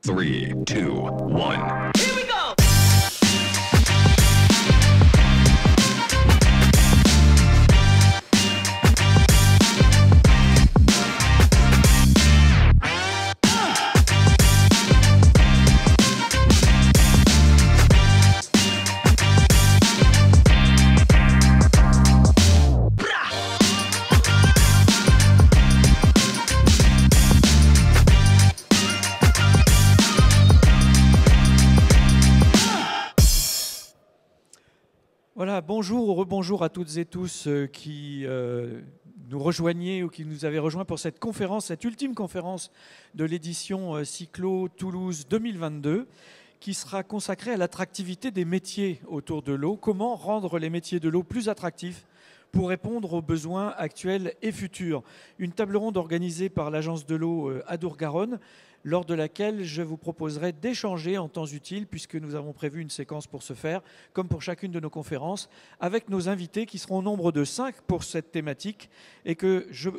3, 2, 1. Here we go! Voilà, bonjour ou rebonjour à toutes et tous qui nous rejoignez ou qui nous avez rejoints pour cette conférence, cette ultime conférence de l'édition Cyclo Toulouse 2022 qui sera consacrée à l'attractivité des métiers autour de l'eau. Comment rendre les métiers de l'eau plus attractifs pour répondre aux besoins actuels et futurs. Une table ronde organisée par l'Agence de l'eau Adour-Garonne, lors de laquelle je vous proposerai d'échanger en temps utile, puisque nous avons prévu une séquence pour ce faire, comme pour chacune de nos conférences, avec nos invités qui seront au nombre de 5 pour cette thématique et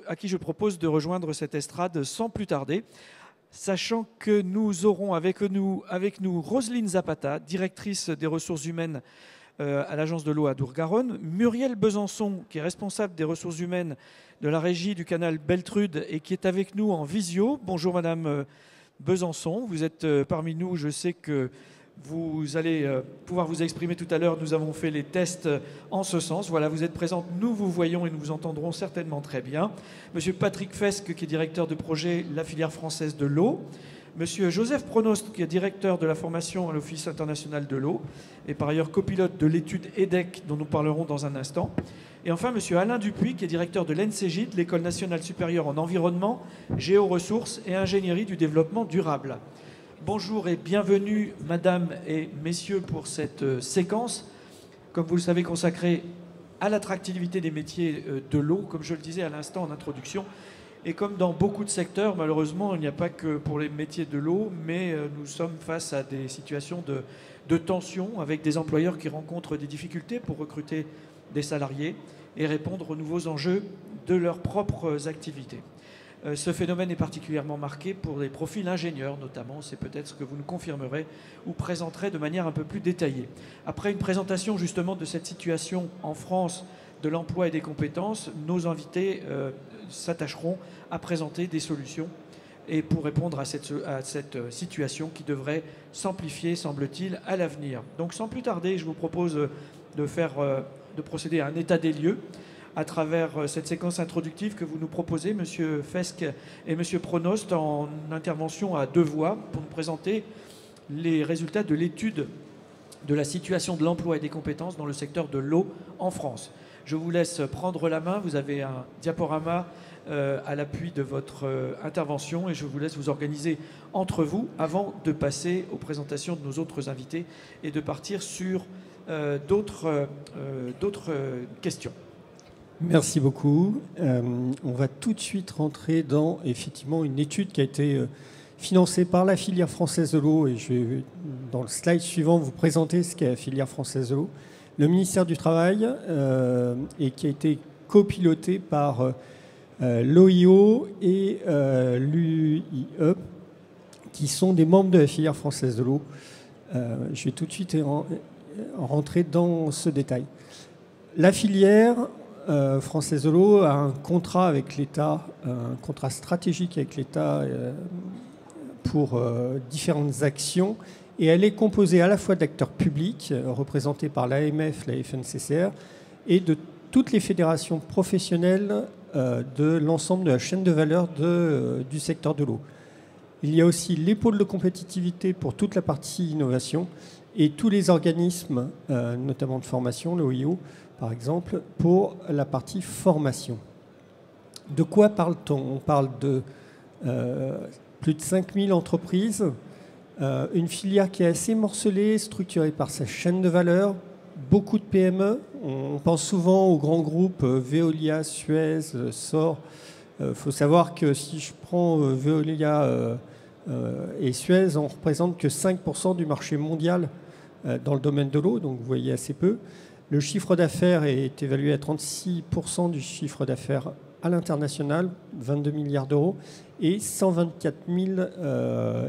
à qui je propose de rejoindre cette estrade sans plus tarder. Sachant que nous aurons avec nous Roselyne Zapata, directrice des ressources humaines à l'Agence de l'eau Adour-Garonne, Muriel Besançon, qui est responsable des ressources humaines de la régie du canal Beltrude et qui est avec nous en visio. Bonjour Madame Besançon, vous êtes parmi nous, je sais que vous allez pouvoir vous exprimer tout à l'heure, nous avons fait les tests en ce sens. Voilà, vous êtes présente, nous vous voyons et nous vous entendrons certainement très bien. Monsieur Patrick Fesque, qui est directeur de projet La Filière Française de l'eau. Monsieur Joseph Pronost, qui est directeur de la formation à l'Office international de l'eau et par ailleurs copilote de l'étude EDEC dont nous parlerons dans un instant. Et enfin, monsieur Alain Dupuis, qui est directeur de l'ENSEGID, l'École nationale supérieure en environnement, géoressources et ingénierie du développement durable. Bonjour et bienvenue, madame et messieurs, pour cette séquence, comme vous le savez, consacrée à l'attractivité des métiers de l'eau, comme je le disais à l'instant en introduction. Et comme dans beaucoup de secteurs, malheureusement, il n'y a pas que pour les métiers de l'eau, mais nous sommes face à des situations de tension avec des employeurs qui rencontrent des difficultés pour recruter des salariés et répondre aux nouveaux enjeux de leurs propres activités. Ce phénomène est particulièrement marqué pour les profils ingénieurs, notamment. C'est peut-être ce que vous nous confirmerez ou présenterez de manière un peu plus détaillée. Après une présentation justement de cette situation en France, de l'emploi et des compétences, nos invités s'attacheront à présenter des solutions et pour répondre à cette situation qui devrait s'amplifier, semble-t-il, à l'avenir. Donc sans plus tarder, je vous propose de procéder à un état des lieux à travers cette séquence introductive que vous nous proposez, Monsieur Fesque et Monsieur Pronost, en intervention à 2 voix pour nous présenter les résultats de l'étude de la situation de l'emploi et des compétences dans le secteur de l'eau en France. Je vous laisse prendre la main, vous avez un diaporama à l'appui de votre intervention et je vous laisse vous organiser entre vous avant de passer aux présentations de nos autres invités et de partir sur d'autres questions. Merci beaucoup. On va tout de suite rentrer dans effectivement une étude qui a été financée par la filière française de l'eau et je vais, dans le slide suivant, vous présenter ce qu'est la filière française de l'eau. Le ministère du Travail et qui a été copiloté par l'OIO et l'UIE, qui sont des membres de la filière française de l'eau. Je vais tout de suite rentrer dans ce détail. La filière française de l'eau a un contrat avec l'État, un contrat stratégique avec l'État pour différentes actions. Et elle est composée à la fois d'acteurs publics, représentés par l'AMF, la FNCCR, et de toutes les fédérations professionnelles de l'ensemble de la chaîne de valeur du secteur de l'eau. Il y a aussi les pôles de compétitivité pour toute la partie innovation et tous les organismes, notamment de formation, l'OIO par exemple, pour la partie formation. De quoi parle-t-on ? On parle de plus de 5000 entreprises, une filière qui est assez morcelée, structurée par sa chaîne de valeur, beaucoup de PME. On pense souvent aux grands groupes Veolia, Suez, Sor. Il faut savoir que si je prends Veolia et Suez, on ne représente que 5% du marché mondial dans le domaine de l'eau, donc vous voyez assez peu. Le chiffre d'affaires est évalué à 36% du chiffre d'affaires à l'international, 22 milliards d'euros, et 124 000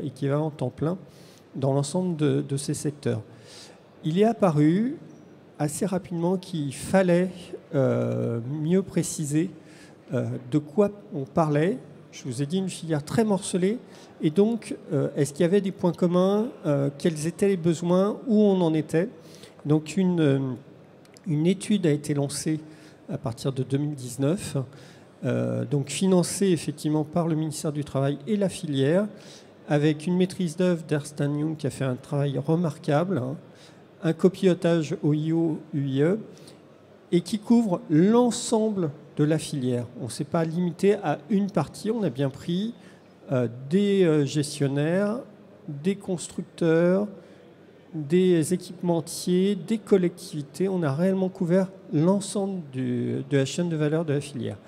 équivalents temps plein dans l'ensemble de ces secteurs. Il est apparu assez rapidement qu'il fallait mieux préciser de quoi on parlait. Je vous ai dit une filière très morcelée. Et donc, est-ce qu'il y avait des points communs? Quels étaient les besoins? Où on en était? Donc, une étude a été lancée à partir de 2019, donc financée effectivement par le ministère du Travail et la filière, avec une maîtrise d'œuvre d'Ernst & Young qui a fait un travail remarquable, un copilotage OIO-UIE, et qui couvre l'ensemble de la filière. On ne s'est pas limité à une partie, on a bien pris des gestionnaires, des constructeurs, des équipementiers, des collectivités. On a réellement couvert l'ensemble de la chaîne de valeur de la filière.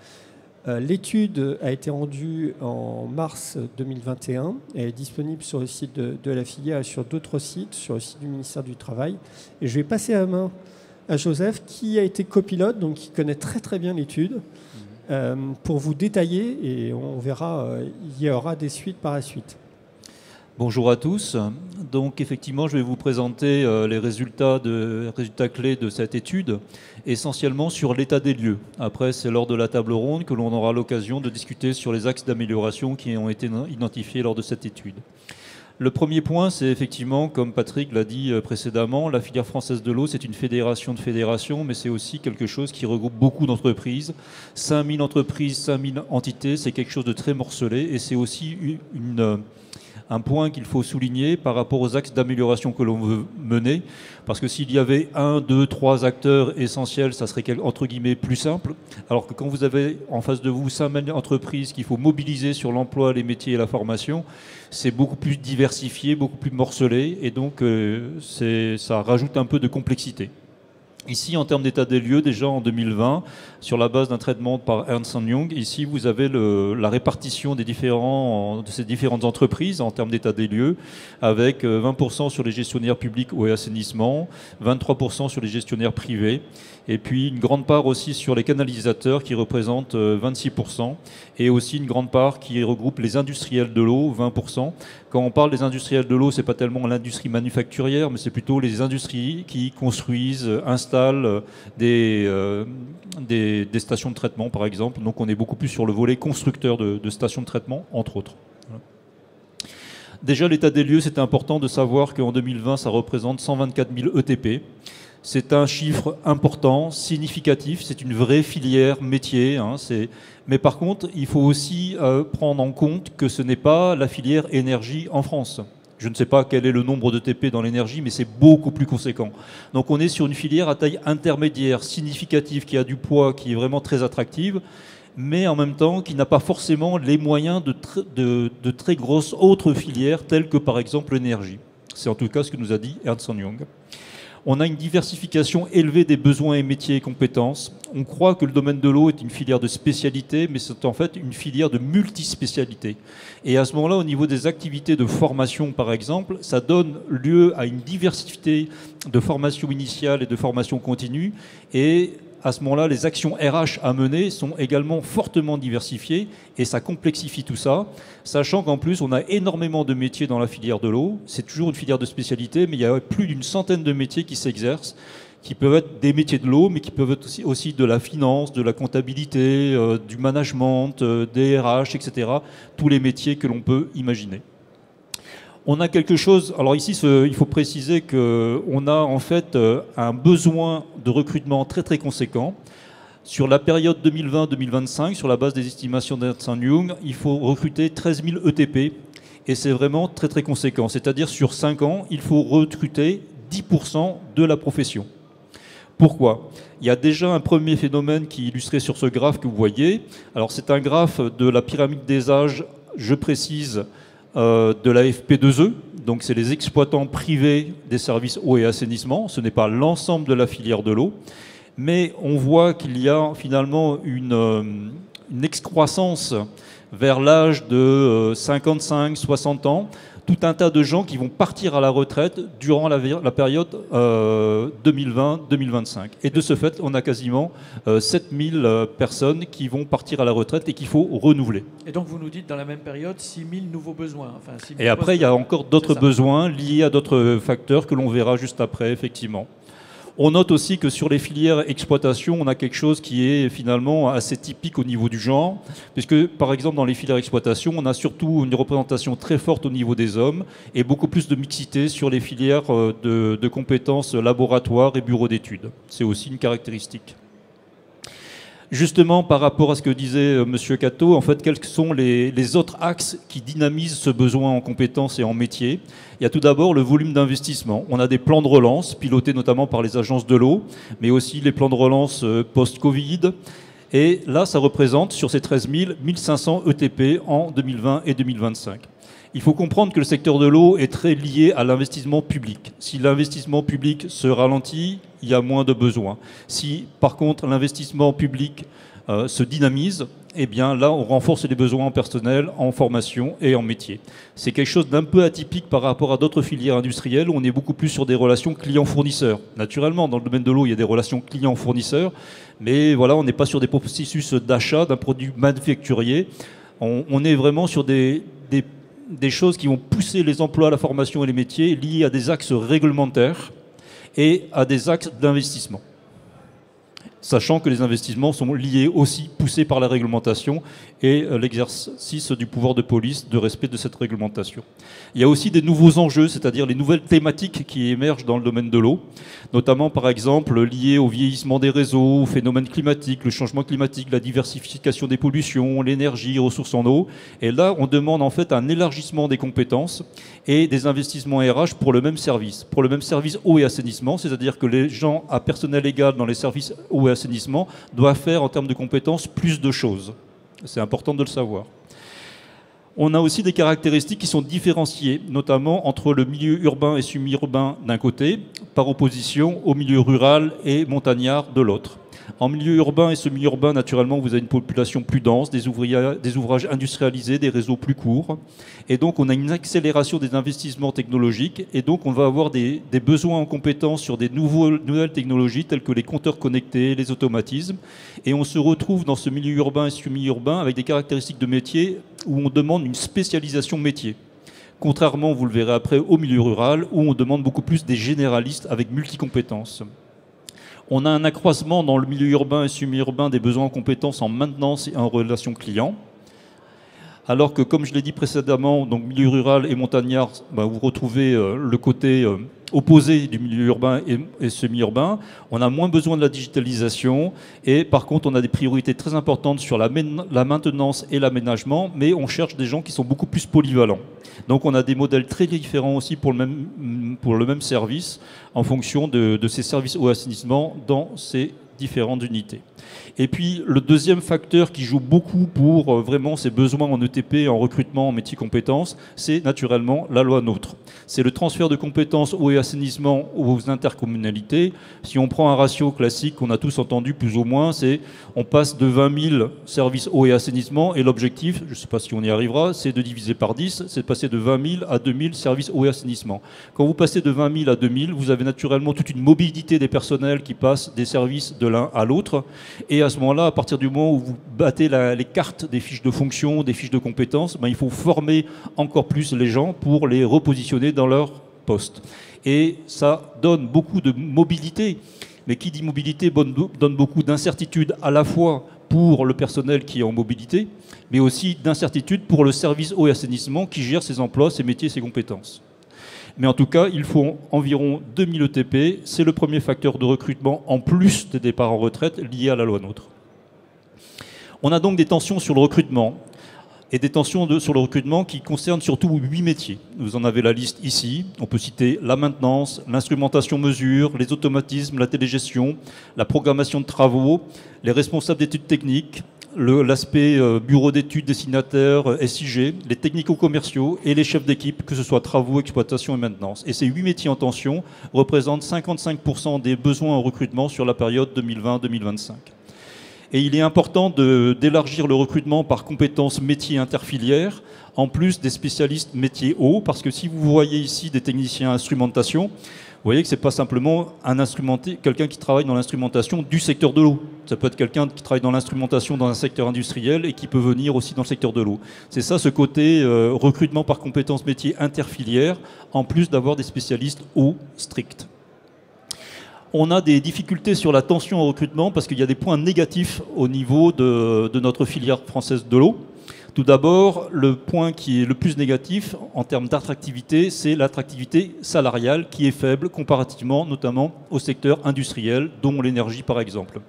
L'étude a été rendue en mars 2021. Elle est disponible sur le site de la filière et sur d'autres sites, sur le site du ministère du Travail. Et je vais passer la main à Joseph, qui a été copilote, donc qui connaît très très bien l'étude, pour vous détailler, et on verra, il y aura des suites par la suite. Bonjour à tous. Donc effectivement, je vais vous présenter les résultats clés de cette étude, essentiellement sur l'état des lieux. Après, c'est lors de la table ronde que l'on aura l'occasion de discuter sur les axes d'amélioration qui ont été identifiés lors de cette étude. Le premier point, c'est effectivement, comme Patrick l'a dit précédemment, la filière française de l'eau, c'est une fédération de fédérations, mais c'est aussi quelque chose qui regroupe beaucoup d'entreprises. 5000 entreprises, 5000 entités, c'est quelque chose de très morcelé, et c'est aussi un point qu'il faut souligner par rapport aux axes d'amélioration que l'on veut mener, parce que s'il y avait 1, 2, 3 acteurs essentiels, ça serait entre guillemets plus simple, alors que quand vous avez en face de vous 5000 entreprises qu'il faut mobiliser sur l'emploi, les métiers et la formation, c'est beaucoup plus diversifié, beaucoup plus morcelé, et donc ça rajoute un peu de complexité. Ici, en termes d'état des lieux, déjà en 2020, sur la base d'un traitement par Ernst & Young, ici vous avez la répartition de ces différentes entreprises en termes d'état des lieux, avec 20% sur les gestionnaires publics eau et assainissement, 23% sur les gestionnaires privés, et puis une grande part aussi sur les canalisateurs qui représentent 26%, et aussi une grande part qui regroupe les industriels de l'eau, 20%. Quand on parle des industriels de l'eau, c'est pas tellement l'industrie manufacturière, mais c'est plutôt les industries qui construisent, installent des stations de traitement, par exemple. Donc on est beaucoup plus sur le volet constructeur de stations de traitement, entre autres. Voilà. Déjà, l'état des lieux, c'est important de savoir qu'en 2020, ça représente 124 000 ETP. C'est un chiffre important, significatif, c'est une vraie filière métier. Mais par contre, il faut aussi prendre en compte que ce n'est pas la filière énergie en France. Je ne sais pas quel est le nombre d'ETP dans l'énergie, mais c'est beaucoup plus conséquent. Donc on est sur une filière à taille intermédiaire, significative, qui a du poids, qui est vraiment très attractive, mais en même temps qui n'a pas forcément les moyens de très grosses autres filières, telles que par exemple l'énergie. C'est en tout cas ce que nous a dit Ernst & Young. On a une diversification élevée des besoins et métiers et compétences. On croit que le domaine de l'eau est une filière de spécialité, mais c'est en fait une filière de multispécialité. Et à ce moment-là, au niveau des activités de formation, par exemple, ça donne lieu à une diversité de formation initiale et de formation continue. Et à ce moment-là, les actions RH à mener sont également fortement diversifiées et ça complexifie tout ça, sachant qu'en plus, on a énormément de métiers dans la filière de l'eau. C'est toujours une filière de spécialité, mais il y a plus d'une centaine de métiers qui s'exercent, qui peuvent être des métiers de l'eau, mais qui peuvent être aussi de la finance, de la comptabilité, du management, des RH, etc. Tous les métiers que l'on peut imaginer. On a quelque chose, alors ici il faut préciser qu'on a en fait un besoin de recrutement très très conséquent. Sur la période 2020-2025, sur la base des estimations d'Ernst & Young, il faut recruter 13 000 ETP et c'est vraiment très très conséquent. C'est-à-dire sur 5 ans, il faut recruter 10% de la profession. Pourquoi ? Il y a déjà un premier phénomène qui est illustré sur ce graphe que vous voyez. Alors c'est un graphe de la pyramide des âges, je précise, de la FP2E, donc c'est les exploitants privés des services eau et assainissement, ce n'est pas l'ensemble de la filière de l'eau, mais on voit qu'il y a finalement une excroissance vers l'âge de 55-60 ans, tout un tas de gens qui vont partir à la retraite durant la période 2020-2025. Et de ce fait, on a quasiment 7000 personnes qui vont partir à la retraite et qu'il faut renouveler. Et donc vous nous dites dans la même période 6000 nouveaux besoins. Enfin, 6 000 et après, il y a encore d'autres ça. besoins liés à d'autres facteurs que l'on verra juste après, effectivement. On note aussi que sur les filières exploitation, on a quelque chose qui est finalement assez typique au niveau du genre, puisque par exemple dans les filières exploitation, on a surtout une représentation très forte au niveau des hommes et beaucoup plus de mixité sur les filières de compétences laboratoires et bureaux d'études. C'est aussi une caractéristique. Justement, par rapport à ce que disait M. Cato, en fait, quels sont les autres axes qui dynamisent ce besoin en compétences et en métiers? Il y a tout d'abord le volume d'investissement. On a des plans de relance, pilotés notamment par les agences de l'eau, mais aussi les plans de relance post-Covid. Et là, ça représente, sur ces 13 000, 1500 ETP en 2020 et 2025. Il faut comprendre que le secteur de l'eau est très lié à l'investissement public. Si l'investissement public se ralentit, il y a moins de besoins. Si, par contre, l'investissement public se dynamise, eh bien là, on renforce les besoins en personnel, en formation et en métier. C'est quelque chose d'un peu atypique par rapport à d'autres filières industrielles où on est beaucoup plus sur des relations clients-fournisseurs. Naturellement, dans le domaine de l'eau, il y a des relations clients-fournisseurs, mais voilà, on n'est pas sur des processus d'achat d'un produit manufacturier. On est vraiment sur des choses qui vont pousser les emplois, la formation et les métiers liés à des axes réglementaires et à des axes d'investissement. Sachant que les investissements sont liés aussi, poussés par la réglementation et l'exercice du pouvoir de police de respect de cette réglementation. Il y a aussi des nouveaux enjeux, c'est-à-dire les nouvelles thématiques qui émergent dans le domaine de l'eau, notamment par exemple liées au vieillissement des réseaux, aux phénomènes climatiques, le changement climatique, la diversification des pollutions, l'énergie, les ressources en eau. Et là, on demande en fait un élargissement des compétences et des investissements RH pour le même service eau et assainissement, c'est-à-dire que les gens à personnel égal dans les services eau et assainissement doivent faire en termes de compétences plus de choses. C'est important de le savoir. On a aussi des caractéristiques qui sont différenciées, notamment entre le milieu urbain et semi-urbain d'un côté, par opposition au milieu rural et montagnard de l'autre. En milieu urbain et semi-urbain, naturellement, vous avez une population plus dense, des ouvrages industrialisés, des réseaux plus courts. Et donc, on a une accélération des investissements technologiques. Et donc, on va avoir des besoins en compétences sur des nouvelles technologies telles que les compteurs connectés, les automatismes. Et on se retrouve dans ce milieu urbain et semi-urbain avec des caractéristiques de métier où on demande une spécialisation métier. Contrairement, vous le verrez après, au milieu rural où on demande beaucoup plus des généralistes avec multicompétences. On a un accroissement dans le milieu urbain et semi-urbain des besoins en compétences en maintenance et en relation client. Alors que, comme je l'ai dit précédemment, donc milieu rural et montagnard, vous retrouvez le côté opposé du milieu urbain et semi-urbain. On a moins besoin de la digitalisation et par contre, on a des priorités très importantes sur la maintenance et l'aménagement, mais on cherche des gens qui sont beaucoup plus polyvalents. Donc on a des modèles très différents aussi pour le même service en fonction de ces services au assainissement dans ces différentes unités. Et puis le deuxième facteur qui joue beaucoup pour vraiment ces besoins en ETP, en recrutement, en métier compétences, c'est naturellement la loi NOTRe. C'est le transfert de compétences eau et assainissement aux intercommunalités. Si on prend un ratio classique qu'on a tous entendu plus ou moins, c'est on passe de 20 000 services eau et assainissement et l'objectif, je ne sais pas si on y arrivera, c'est de diviser par 10, c'est de passer de 20 000 à 2 000 services eau et assainissement. Quand vous passez de 20 000 à 2 000, vous avez naturellement toute une mobilité des personnels qui passent des services de l'un à l'autre. Et à ce moment-là, à partir du moment où vous battez les cartes des fiches de fonction, des fiches de compétences, il faut former encore plus les gens pour les repositionner dans leur poste. Et ça donne beaucoup de mobilité. Mais qui dit mobilité donne beaucoup d'incertitude à la fois pour le personnel qui est en mobilité, mais aussi d'incertitude pour le service eau et assainissement qui gère ses emplois, ses métiers, ses compétences. Mais en tout cas, il faut environ 2000 ETP. C'est le premier facteur de recrutement en plus des départs en retraite liés à la loi NOTRe. On a donc des tensions sur le recrutement et des tensions sur le recrutement qui concernent surtout 8 métiers. Vous en avez la liste ici. On peut citer la maintenance, l'instrumentation mesure, les automatismes, la télégestion, la programmation de travaux, les responsables d'études techniques, l'aspect bureau d'études, destinataire, SIG, les technico-commerciaux et les chefs d'équipe, que ce soit travaux, exploitation et maintenance. Et ces 8 métiers en tension représentent 55% des besoins en recrutement sur la période 2020-2025. Et il est important d'élargir le recrutement par compétences métiers interfilières en plus des spécialistes métiers eau, parce que si vous voyez ici des techniciens instrumentation, vous voyez que ce n'est pas simplement quelqu'un qui travaille dans l'instrumentation du secteur de l'eau. Ça peut être quelqu'un qui travaille dans l'instrumentation dans un secteur industriel et qui peut venir aussi dans le secteur de l'eau. C'est ça, ce côté recrutement par compétences métiers interfilières, en plus d'avoir des spécialistes eau stricts. On a des difficultés sur la tension au recrutement parce qu'il y a des points négatifs au niveau de notre filière française de l'eau. Tout d'abord, le point qui est le plus négatif en termes d'attractivité, c'est l'attractivité salariale qui est faible comparativement notamment au secteur industriel, dont l'énergie par exemple.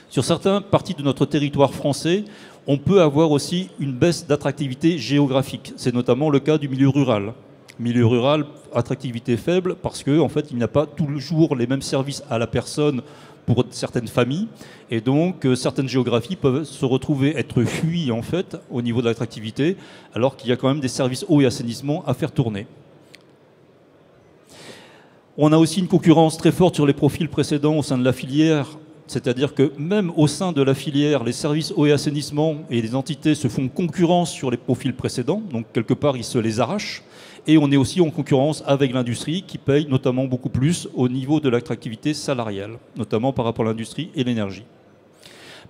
Sur certaines parties de notre territoire français, on peut avoir aussi une baisse d'attractivité géographique. C'est notamment le cas du milieu rural. Milieu rural, attractivité faible parce qu'en fait, il n'y a pas toujours les mêmes services à la personne pour certaines familles. Et donc, certaines géographies peuvent se retrouver être fuies en fait au niveau de l'attractivité, alors qu'il y a quand même des services eau et assainissement à faire tourner. On a aussi une concurrence très forte sur les profils précédents au sein de la filière. C'est-à-dire que même au sein de la filière, les services eau et assainissement et les entités se font concurrence sur les profils précédents. Donc, quelque part, ils se les arrachent. Et on est aussi en concurrence avec l'industrie qui paye notamment beaucoup plus au niveau de l'attractivité salariale, notamment par rapport à l'industrie et l'énergie.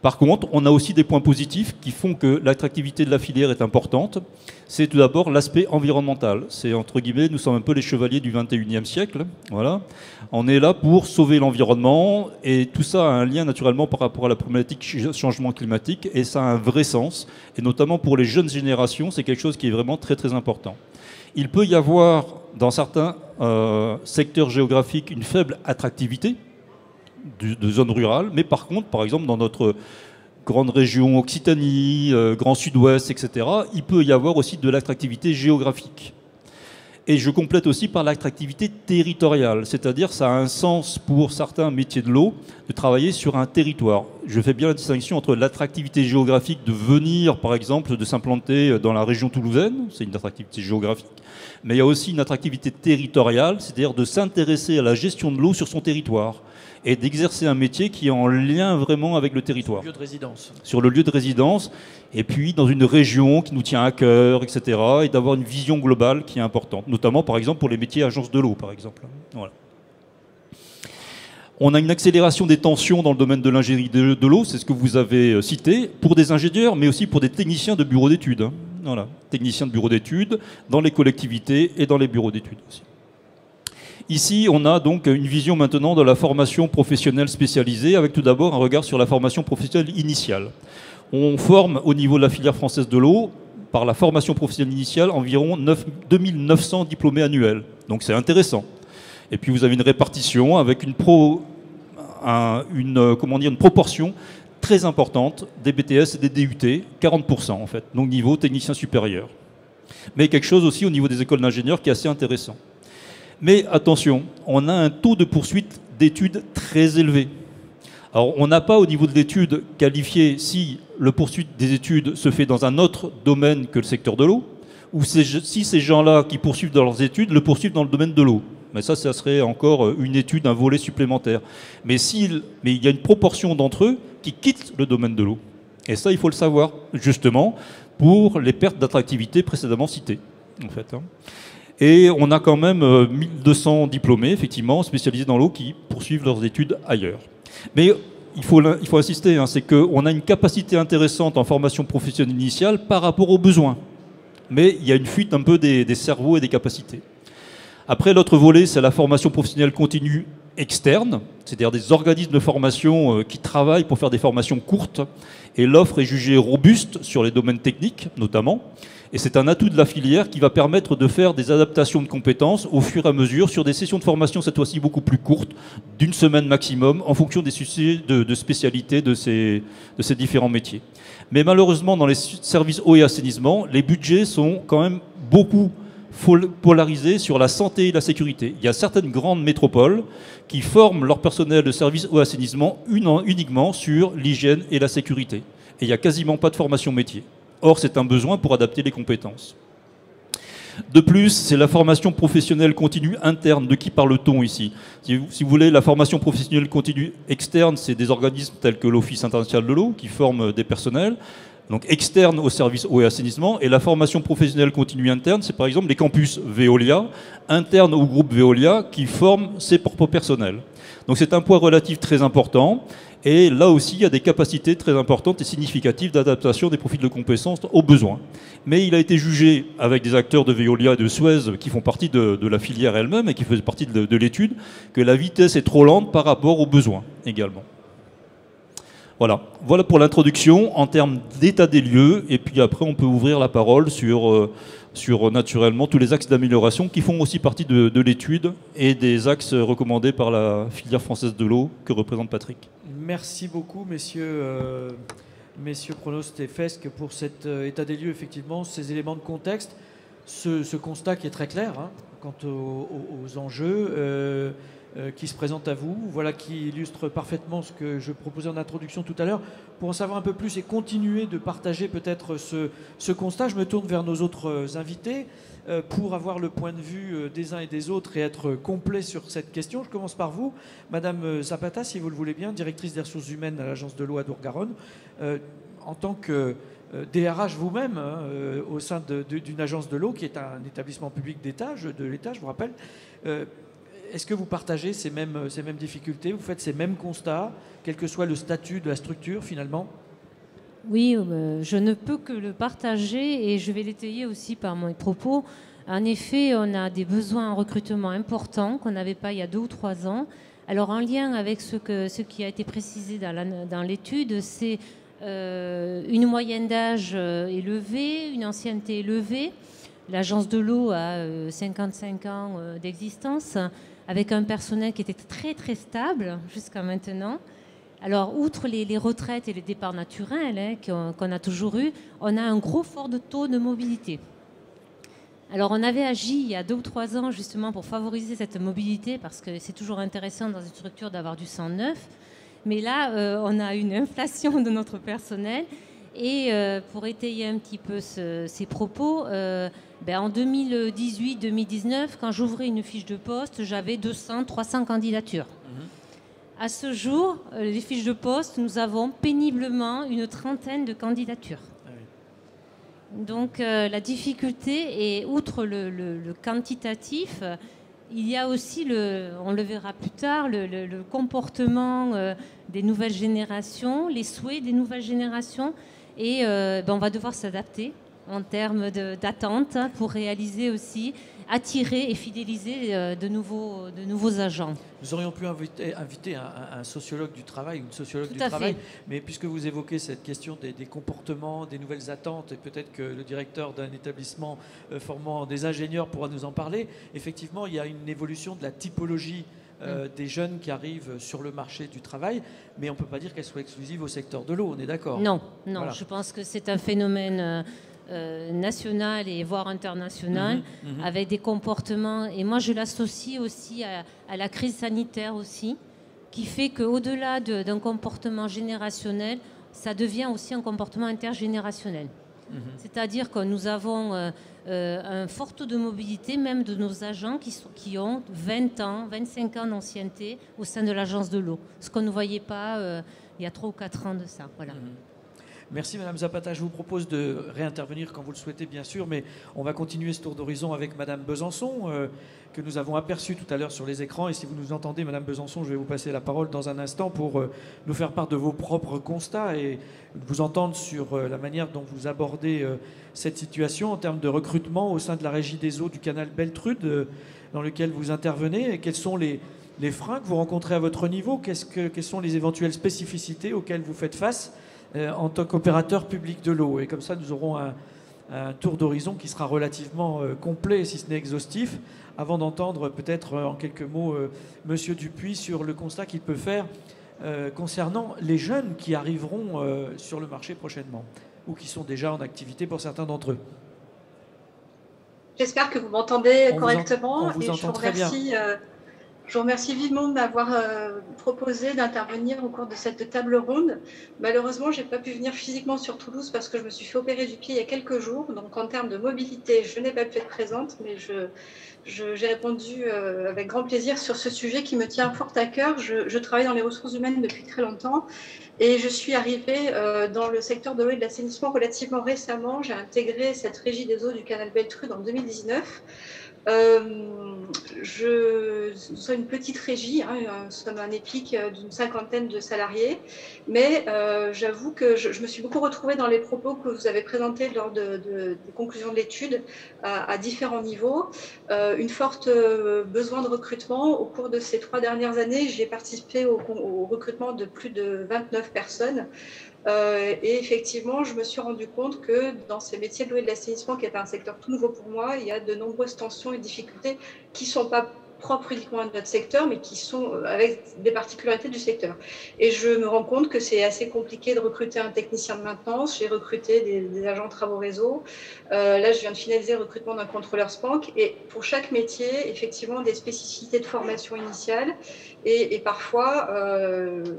Par contre, on a aussi des points positifs qui font que l'attractivité de la filière est importante. C'est tout d'abord l'aspect environnemental. C'est entre guillemets, nous sommes un peu les chevaliers du 21e siècle. Voilà. On est là pour sauver l'environnement et tout ça a un lien naturellement par rapport à la problématique changement climatique et ça a un vrai sens. Et notamment pour les jeunes générations, c'est quelque chose qui est vraiment très très important. Il peut y avoir dans certains secteurs géographiques une faible attractivité de zones rurales, mais par contre, par exemple, dans notre grande région Occitanie, Grand Sud-Ouest, etc., il peut y avoir aussi de l'attractivité géographique. Et je complète aussi par l'attractivité territoriale, c'est-à-dire ça a un sens pour certains métiers de l'eau de travailler sur un territoire. Je fais bien la distinction entre l'attractivité géographique de venir, par exemple, de s'implanter dans la région toulousaine, c'est une attractivité géographique, mais il y a aussi une attractivité territoriale, c'est-à-dire de s'intéresser à la gestion de l'eau sur son territoire et d'exercer un métier qui est en lien vraiment avec le territoire. Sur le lieu de résidence. Sur le lieu de résidence, et puis dans une région qui nous tient à cœur, etc. Et d'avoir une vision globale qui est importante, notamment par exemple pour les métiers agences de l'eau, par exemple. Voilà. On a une accélération des tensions dans le domaine de l'ingénierie de l'eau, c'est ce que vous avez cité, pour des ingénieurs, mais aussi pour des techniciens de bureaux d'études. Voilà. Techniciens de bureaux d'études, dans les collectivités et dans les bureaux d'études aussi. Ici, on a donc une vision maintenant de la formation professionnelle spécialisée, avec tout d'abord un regard sur la formation professionnelle initiale. On forme au niveau de la filière française de l'eau, par la formation professionnelle initiale, environ 2900 diplômés annuels. Donc c'est intéressant. Et puis vous avez une répartition avec une proportion très importante des BTS et des DUT, 40% en fait, donc niveau technicien supérieur. Mais quelque chose aussi au niveau des écoles d'ingénieurs qui est assez intéressant. Mais attention, on a un taux de poursuite d'études très élevé. Alors on n'a pas au niveau de l'étude qualifié si le poursuite des études se fait dans un autre domaine que le secteur de l'eau, ou si ces gens-là qui poursuivent dans leurs études le poursuivent dans le domaine de l'eau. Mais ça serait encore une étude, un volet supplémentaire. Mais il y a une proportion d'entre eux qui quittent le domaine de l'eau. Et ça, il faut le savoir, justement, pour les pertes d'attractivité précédemment citées, en fait. Et on a quand même 1200 diplômés, effectivement, spécialisés dans l'eau, qui poursuivent leurs études ailleurs. Mais il faut insister, c'est qu'on a une capacité intéressante en formation professionnelle initiale par rapport aux besoins. Mais il y a une fuite un peu des cerveaux et des capacités. Après, l'autre volet, c'est la formation professionnelle continue externe, c'est-à-dire des organismes de formation qui travaillent pour faire des formations courtes. Et l'offre est jugée robuste sur les domaines techniques, notamment. Et c'est un atout de la filière qui va permettre de faire des adaptations de compétences au fur et à mesure sur des sessions de formation, cette fois-ci beaucoup plus courtes, d'une semaine maximum, en fonction des sujets de spécialité de ces différents métiers. Mais malheureusement, dans les services eau et assainissement, les budgets sont quand même beaucoup polarisés sur la santé et la sécurité. Il y a certaines grandes métropoles qui forment leur personnel de services eau et assainissement uniquement sur l'hygiène et la sécurité. Et il n'y a quasiment pas de formation métier. Or, c'est un besoin pour adapter les compétences. De plus, c'est la formation professionnelle continue interne. De qui parle-t-on ici ? Si vous voulez, la formation professionnelle continue externe, c'est des organismes tels que l'Office international de l'eau qui forment des personnels. donc externes au service eau et assainissement, et la formation professionnelle continue interne, c'est par exemple les campus Veolia, internes au groupe Veolia, qui forment ses propres personnels. Donc c'est un poids relatif très important, et là aussi il y a des capacités très importantes et significatives d'adaptation des profils de compétences aux besoins. Mais il a été jugé avec des acteurs de Veolia et de Suez qui font partie de la filière elle-même et qui faisaient partie de l'étude, que la vitesse est trop lente par rapport aux besoins également. Voilà pour l'introduction en termes d'état des lieux, et puis après on peut ouvrir la parole sur naturellement tous les axes d'amélioration qui font aussi partie de l'étude et des axes recommandés par la filière française de l'eau que représente Patrick. Merci beaucoup, messieurs Pronost et Fesque, pour cet état des lieux, effectivement, ces éléments de contexte, ce constat qui est très clair quant aux enjeux qui se présentent à vous, voilà qui illustre parfaitement ce que je proposais en introduction tout à l'heure. Pour en savoir un peu plus et continuer de partager peut-être ce constat, je me tourne vers nos autres invités pour avoir le point de vue des uns et des autres et être complet sur cette question. Je commence par vous, Madame Zapata, si vous le voulez bien, directrice des ressources humaines à l'Agence de l'eau à Dour-Garonne. En tant que DRH vous-même, au sein d'une agence de l'eau qui est un établissement public d'État, de l'État, je vous rappelle, est-ce que vous partagez ces mêmes difficultés? Vous faites ces mêmes constats, quel que soit le statut de la structure finalement? Oui, je ne peux que le partager et je vais l'étayer aussi par mes propos. En effet, on a des besoins en recrutement importants qu'on n'avait pas il y a 2 ou 3 ans. Alors en lien avec ce qui a été précisé dans l'étude, c'est une moyenne d'âge élevée, une ancienneté élevée. L'agence de l'eau a 55 ans d'existence, avec un personnel qui était très très stable jusqu'à maintenant. Alors, outre les retraites et les départs naturels qu'on a toujours eu, on a un gros fort de taux de mobilité. Alors, on avait agi il y a 2 ou 3 ans justement pour favoriser cette mobilité, parce que c'est toujours intéressant dans une structure d'avoir du sang neuf. Mais là, on a une inflation de notre personnel. Et pour étayer un petit peu ces propos, en 2018-2019, quand j'ouvrais une fiche de poste, j'avais 200-300 candidatures. À ce jour, les fiches de poste, nous avons péniblement une 30aine de candidatures. Donc la difficulté, et outre le quantitatif, il y a aussi, on le verra plus tard, le comportement des nouvelles générations, les souhaits des nouvelles générations. Et on va devoir s'adapter en termes d'attente pour réaliser aussi, attirer et fidéliser de nouveaux agents. Nous aurions pu inviter un sociologue du travail, une sociologue Tout du à travail, fait. mais puisque vous évoquez cette question des comportements, des nouvelles attentes, et peut-être que le directeur d'un établissement formant des ingénieurs pourra nous en parler, effectivement, il y a une évolution de la typologie des jeunes qui arrivent sur le marché du travail, mais on ne peut pas dire qu'elle soit exclusive au secteur de l'eau, on est d'accord? Non, Voilà. Je pense que c'est un phénomène national et voire international, avec des comportements, et moi je l'associe aussi à la crise sanitaire aussi, qui fait qu'au-delà d'un comportement générationnel, ça devient aussi un comportement intergénérationnel. C'est-à-dire que nous avons un fort taux de mobilité, même de nos agents qui ont 20 ans, 25 ans d'ancienneté au sein de l'agence de l'eau. Ce qu'on ne voyait pas il y a 3 ou 4 ans de ça. Voilà. Merci Madame Zapata. Je vous propose de réintervenir quand vous le souhaitez, bien sûr, mais on va continuer ce tour d'horizon avec Madame Besançon, que nous avons aperçue tout à l'heure sur les écrans. Et si vous nous entendez, Madame Besançon, je vais vous passer la parole dans un instant pour nous faire part de vos propres constats et vous entendre sur la manière dont vous abordez cette situation en termes de recrutement au sein de la régie des eaux du canal Beltrude, dans lequel vous intervenez. Et quels sont les freins que vous rencontrez à votre niveau? Quelles sont les éventuelles spécificités auxquelles vous faites face en tant qu'opérateur public de l'eau? Et comme ça, nous aurons un tour d'horizon qui sera relativement complet, si ce n'est exhaustif, avant d'entendre peut-être en quelques mots Monsieur Dupuis sur le constat qu'il peut faire concernant les jeunes qui arriveront sur le marché prochainement, ou qui sont déjà en activité pour certains d'entre eux. J'espère que vous m'entendez correctement. On vous entend très bien. Je vous remercie vivement de m'avoir proposé d'intervenir au cours de cette table ronde. Malheureusement, je n'ai pas pu venir physiquement sur Toulouse parce que je me suis fait opérer du pied il y a quelques jours. Donc, en termes de mobilité, je n'ai pas pu être présente, mais j'ai répondu avec grand plaisir sur ce sujet qui me tient fort à cœur. Je travaille dans les ressources humaines depuis très longtemps et je suis arrivée dans le secteur de l'eau et de l'assainissement relativement récemment. J'ai intégré cette régie des eaux du canal Beltrude en 2019. Nous sommes une petite régie, hein, nous sommes un EPIC d'une 50aine de salariés, mais j'avoue que je me suis beaucoup retrouvée dans les propos que vous avez présentés lors des conclusions de l'étude à différents niveaux. Une forte besoin de recrutement. Au cours de ces 3 dernières années, j'ai participé au recrutement de plus de 29 personnes. Et effectivement, je me suis rendu compte que dans ces métiers de l'eau et de l'assainissement, qui est un secteur tout nouveau pour moi, il y a de nombreuses tensions et difficultés qui ne sont pas propres uniquement à notre secteur, mais qui sont avec des particularités du secteur. Et je me rends compte que c'est assez compliqué de recruter un technicien de maintenance. J'ai recruté des agents de travaux réseau. Là, je viens de finaliser le recrutement d'un contrôleur SPANC. Et pour chaque métier, effectivement, des spécificités de formation initiale. Et parfois,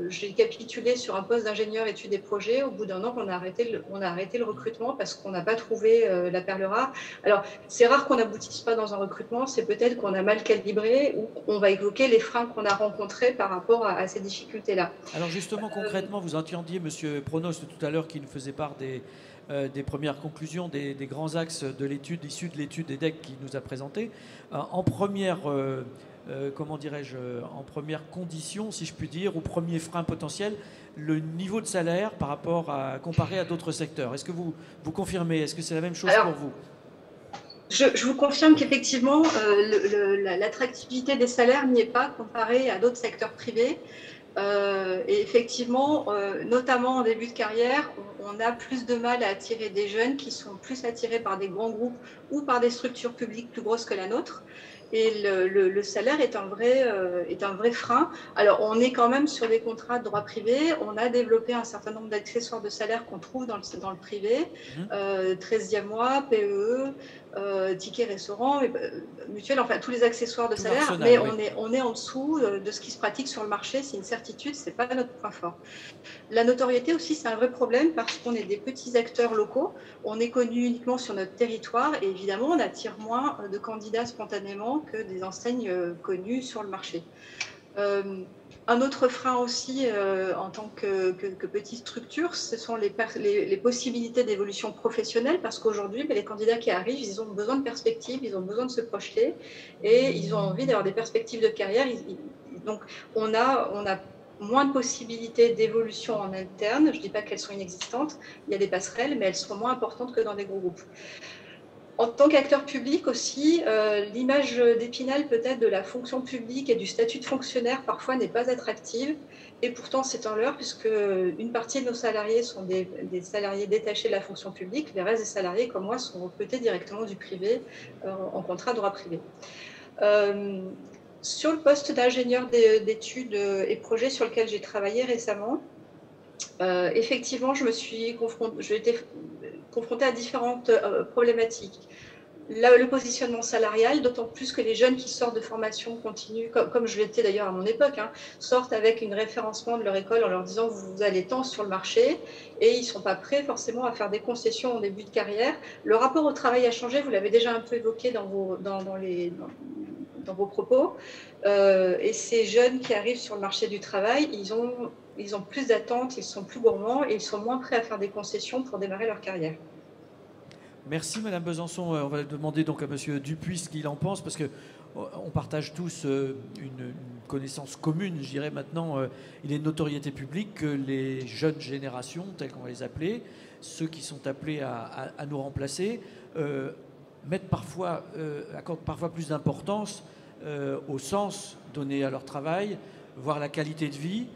j'ai capitulé sur un poste d'ingénieur études et projets. Au bout d'un an, on a arrêté le recrutement parce qu'on n'a pas trouvé la perle rare. Alors, c'est rare qu'on n'aboutisse pas dans un recrutement. C'est peut-être qu'on a mal calibré ou on va évoquer les freins qu'on a rencontrés par rapport à ces difficultés-là. Alors justement, concrètement, vous entendiez M. Pronos tout à l'heure qui nous faisait part des premières conclusions, des grands axes de l'étude, issus de l'étude EDEC qu'il nous a présenté. En première, comment dirais-je, en première condition, si je puis dire, ou premier frein potentiel, le niveau de salaire par rapport comparé à d'autres secteurs. Est-ce que vous confirmez? Est-ce que c'est la même chose pour vous? Je vous confirme qu'effectivement, l'attractivité des salaires n'y est pas comparée à d'autres secteurs privés. Et effectivement, notamment en début de carrière, on a plus de mal à attirer des jeunes qui sont plus attirés par des grands groupes ou par des structures publiques plus grosses que la nôtre. Et le salaire est un vrai frein. Alors, on est quand même sur des contrats de droit privé. On a développé un certain nombre d'accessoires de salaire qu'on trouve dans le privé. 13e mois, PEE, tickets restaurant, mutuelle, enfin tous les accessoires de salaire. Mais oui, on est en dessous de ce qui se pratique sur le marché. C'est une certitude, ce n'est pas notre point fort. La notoriété aussi, c'est un vrai problème parce qu'on est des petits acteurs locaux. On est connu uniquement sur notre territoire et évidemment, on attire moins de candidats spontanément que des enseignes connues sur le marché. Un autre frein aussi en tant que petite structure, ce sont les possibilités d'évolution professionnelle parce qu'aujourd'hui, les candidats qui arrivent, ils ont besoin de perspectives, ils ont besoin de se projeter et ils ont envie d'avoir des perspectives de carrière. Donc, on a moins de possibilités d'évolution en interne. Je ne dis pas qu'elles sont inexistantes, il y a des passerelles, mais elles seront moins importantes que dans des gros groupes. En tant qu'acteur public aussi, l'image d'Épinal peut-être de la fonction publique et du statut de fonctionnaire parfois n'est pas attractive. Et pourtant, c'est un leurre puisque une partie de nos salariés sont des salariés détachés de la fonction publique. Les restes des salariés, comme moi, sont recrutés directement du privé en contrat droit privé. Sur le poste d'ingénieur d'études et projets sur lequel j'ai travaillé récemment, effectivement, j'ai été confrontée à différentes problématiques. Le positionnement salarial, d'autant plus que les jeunes qui sortent de formation continue, comme je l'étais d'ailleurs à mon époque, sortent avec une référencement de leur école en leur disant vous allez tant sur le marché et ils ne sont pas prêts forcément à faire des concessions en début de carrière. Le rapport au travail a changé, vous l'avez déjà un peu évoqué dans vos propos. Et ces jeunes qui arrivent sur le marché du travail, ils ont plus d'attentes, ils sont plus gourmands et ils sont moins prêts à faire des concessions pour démarrer leur carrière. Merci Madame Besançon. On va demander donc à Monsieur Dupuis ce qu'il en pense parce qu'on partage tous une connaissance commune, je dirais maintenant. Il est de notoriété publique que les jeunes générations, telles qu'on va les appeler, ceux qui sont appelés à nous remplacer, accordent parfois plus d'importance au sens donné à leur travail, voire la qualité de vie,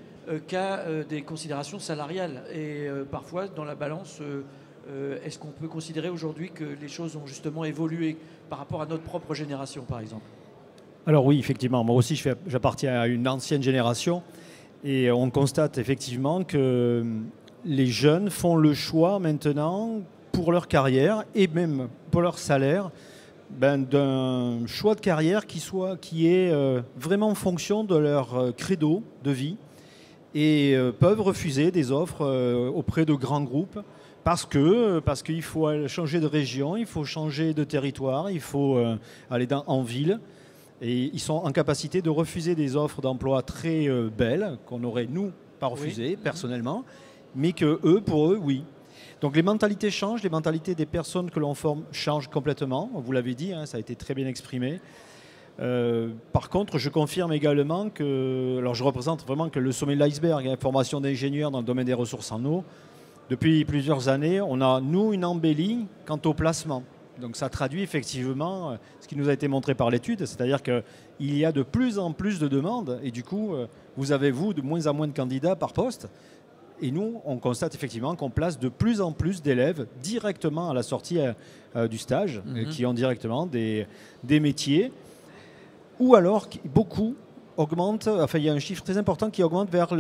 qu'à des considérations salariales. Et parfois, dans la balance, est-ce qu'on peut considérer aujourd'hui que les choses ont justement évolué par rapport à notre propre génération, par exemple? Alors oui, effectivement. Moi aussi, j'appartiens à une ancienne génération. Et on constate effectivement que les jeunes font le choix maintenant, pour leur carrière et même pour leur salaire, d'un choix de carrière qui est vraiment en fonction de leur credo de vie et peuvent refuser des offres auprès de grands groupes parce qu'il faut changer de région, il faut changer de territoire, il faut aller en ville. Et ils sont en capacité de refuser des offres d'emploi très belles, qu'on n'aurait, nous, pas refusées personnellement, mais que eux, pour eux, oui. Donc les mentalités changent, les mentalités des personnes que l'on forme changent complètement. Vous l'avez dit, hein, ça a été très bien exprimé. Par contre, je confirme également que, alors je représente vraiment que le sommet de l'iceberg, hein, formation d'ingénieurs dans le domaine des ressources en eau. Depuis plusieurs années, on a, nous, une embellie quant au placement. Donc ça traduit effectivement ce qui nous a été montré par l'étude, c'est-à-dire qu'il y a de plus en plus de demandes et du coup, vous avez, de moins en moins de candidats par poste. Et nous, on constate effectivement qu'on place de plus en plus d'élèves directement à la sortie du stage, qui ont directement des métiers, ou alors beaucoup augmentent, enfin il y a un chiffre très important qui augmente vers